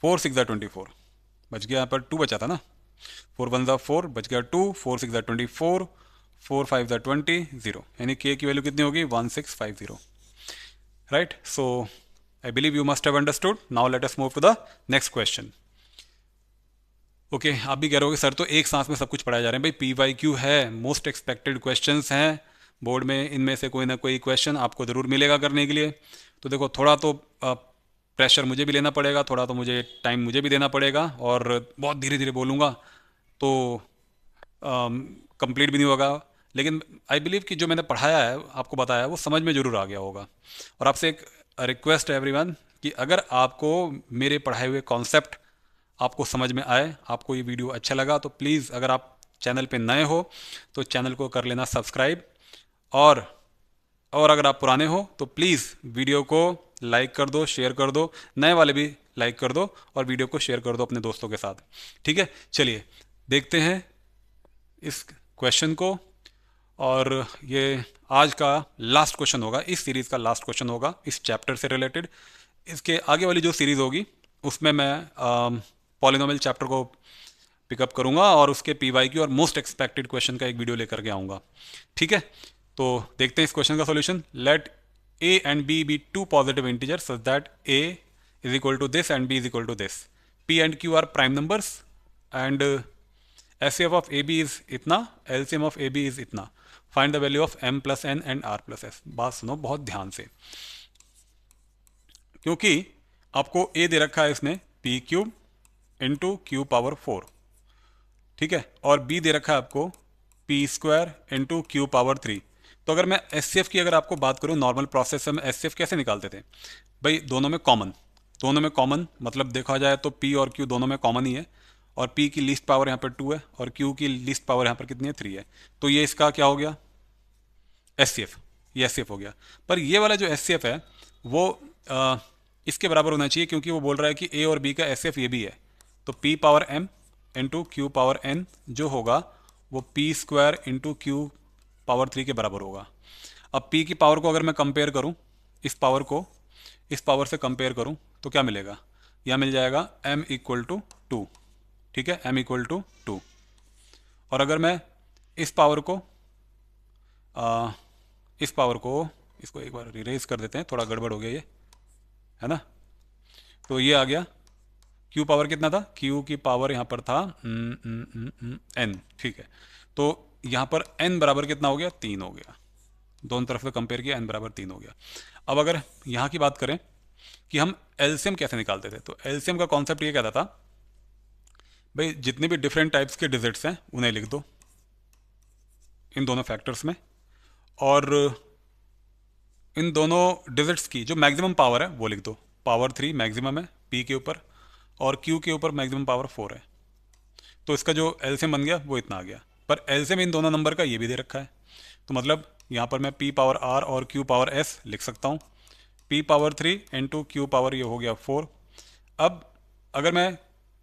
4 6 ज़ा 24, बच गया यहाँ पर 2 बचा था ना, 4 1 ज़ा 4 बच गया 2, 4 6 ज़ा 24, 4 5 ज़ा 20, 0, यानी के की वैल्यू कितनी होगी 1650। Right, so I believe you must have understood. Now let us move to the next question. Okay, आप भी कह रहे हो कि सर तो एक सांस में सब कुछ पढ़ाए जा रहे हैं। भाई पी वाई क्यू है, मोस्ट एक्सपेक्टेड क्वेश्चंस हैं बोर्ड में, इनमें से कोई ना कोई क्वेश्चन आपको ज़रूर मिलेगा करने के लिए। तो देखो थोड़ा तो प्रेशर मुझे भी लेना पड़ेगा, थोड़ा तो मुझे टाइम मुझे भी देना पड़ेगा, और बहुत धीरे धीरे बोलूँगा तो कंप्लीट भी नहीं होगा, लेकिन आई बिलीव कि जो मैंने पढ़ाया है आपको बताया है वो समझ में ज़रूर आ गया होगा। और आपसे एक रिक्वेस्ट है एवरीवन कि अगर आपको मेरे पढ़ाए हुए कॉन्सेप्ट आपको समझ में आए, आपको ये वीडियो अच्छा लगा, तो प्लीज़ अगर आप चैनल पे नए हो तो चैनल को कर लेना सब्सक्राइब, और अगर आप पुराने हो तो प्लीज़ वीडियो को लाइक कर दो, शेयर कर दो, नए वाले भी लाइक कर दो और वीडियो को शेयर कर दो अपने दोस्तों के साथ। ठीक है, चलिए देखते हैं इस क्वेश्चन को, और ये आज का लास्ट क्वेश्चन होगा, इस सीरीज़ का लास्ट क्वेश्चन होगा इस चैप्टर से रिलेटेड। इसके आगे वाली जो सीरीज़ होगी उसमें मैं पॉलिनोमियल चैप्टर को पिकअप करूंगा और उसके पी वाई क्यू और मोस्ट एक्सपेक्टेड क्वेश्चन का एक वीडियो लेकर के आऊँगा। ठीक है, तो देखते हैं इस क्वेश्चन का solution. Let A and B be two positive integer such that A is equal to this and B is equal to this. P and Q are prime numbers and HCF of A B is इतना, LCM of A B is इतना। Find the value of M plus N and R plus S. बात सुनो बहुत ध्यान से, क्योंकि आपको ए दे रखा है इसमें P cube into Q power 4, ठीक है, और बी दे रखा है आपको P square into Q power 3। तो अगर मैं एच की अगर आपको बात करूँ नॉर्मल प्रोसेस से हम एच कैसे निकालते थे, भाई दोनों में कॉमन मतलब देखा जाए तो पी और क्यू दोनों में कॉमन ही है, और पी की लीस्ट पावर यहाँ पर 2 है और क्यू की लीस्ट पावर यहाँ पर कितनी है 3 है। तो ये इसका क्या हो गया एच ये एच हो गया। पर ये वाला जो एच है वो इसके बराबर होना चाहिए, क्योंकि वो बोल रहा है कि ए और बी का एच ये भी है, तो p power m into Q power n जो होगा वो p square into Q power 3 के बराबर होगा। अब p की पावर को अगर मैं कंपेयर करूं, इस पावर को इस पावर से कंपेयर करूं तो क्या मिलेगा, यह मिल जाएगा m इक्वल टू 2। ठीक है, m इक्वल टू 2। और अगर मैं इस पावर को इसको एक बार रिरेज कर देते हैं, थोड़ा गड़बड़ हो गया ये, है ना। तो ये आ गया, q पावर कितना था, q की पावर यहाँ पर था n। ठीक है, तो यहाँ पर n बराबर कितना हो गया, 3 हो गया। दोनों तरफ से कंपेयर किया, n बराबर 3 हो गया। अब अगर यहाँ की बात करें कि हम एलसीएम कैसे निकालते थे, तो एलसीएम का कॉन्सेप्ट ये कहता था भाई जितने भी डिफरेंट टाइप्स के डिजिट्स हैं उन्हें लिख दो इन दोनों फैक्टर्स में, और इन दोनों डिजिट्स की जो मैक्सिमम पावर है वो लिख दो। पावर 3 मैक्सिमम है p के ऊपर, और q के ऊपर मैक्सिमम पावर 4 है। तो इसका जो एलसीएम बन गया वो इतना आ गया। पर एलसीएम इन दोनों नंबर का ये भी दे रखा है, तो मतलब यहाँ पर मैं p पावर r और q पावर s लिख सकता हूँ। p power 3 into Q power ये हो गया 4। अब अगर मैं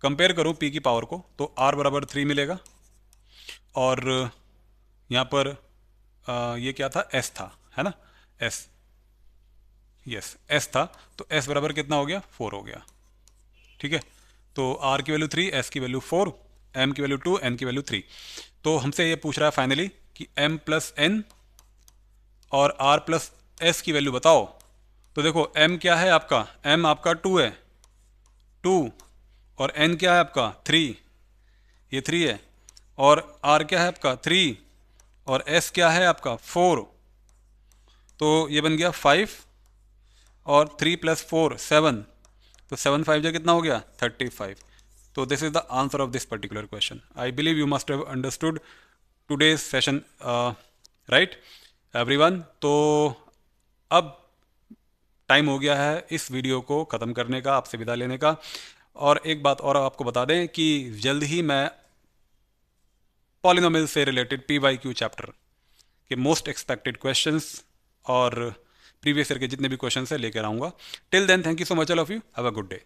कंपेयर करूँ p की पावर को तो r बराबर 3 मिलेगा, और यहाँ पर ये क्या था, s था, है ना, s, यस s था, तो s बराबर कितना हो गया, 4 हो गया। ठीक है, तो r की वैल्यू 3, s की वैल्यू 4, m की वैल्यू 2, n की वैल्यू 3। तो हमसे ये पूछ रहा है फाइनली कि m प्लस n और r प्लस s की वैल्यू बताओ। तो देखो m क्या है आपका, m आपका 2 है, 2, और n क्या है आपका 3, ये 3 है, और r क्या है आपका 3, और s क्या है आपका 4। तो ये बन गया 5, और 3 प्लस 4 7, तो 7 5 जो कितना हो गया 35। तो this is the answer of this particular question. I believe you must have understood today's session, right everyone. तो अब टाइम हो गया है इस वीडियो को ख़त्म करने का, आपसे विदा लेने का। और एक बात और आपको बता दें कि जल्द ही मैं पॉलिनोमियल से रिलेटेड PYQ चैप्टर के मोस्ट एक्सपेक्टेड क्वेश्चंस और प्रीवियस ईयर के जितने भी क्वेश्चंस है लेकर आऊँगा। Till then thank you so much all of you, have a good day.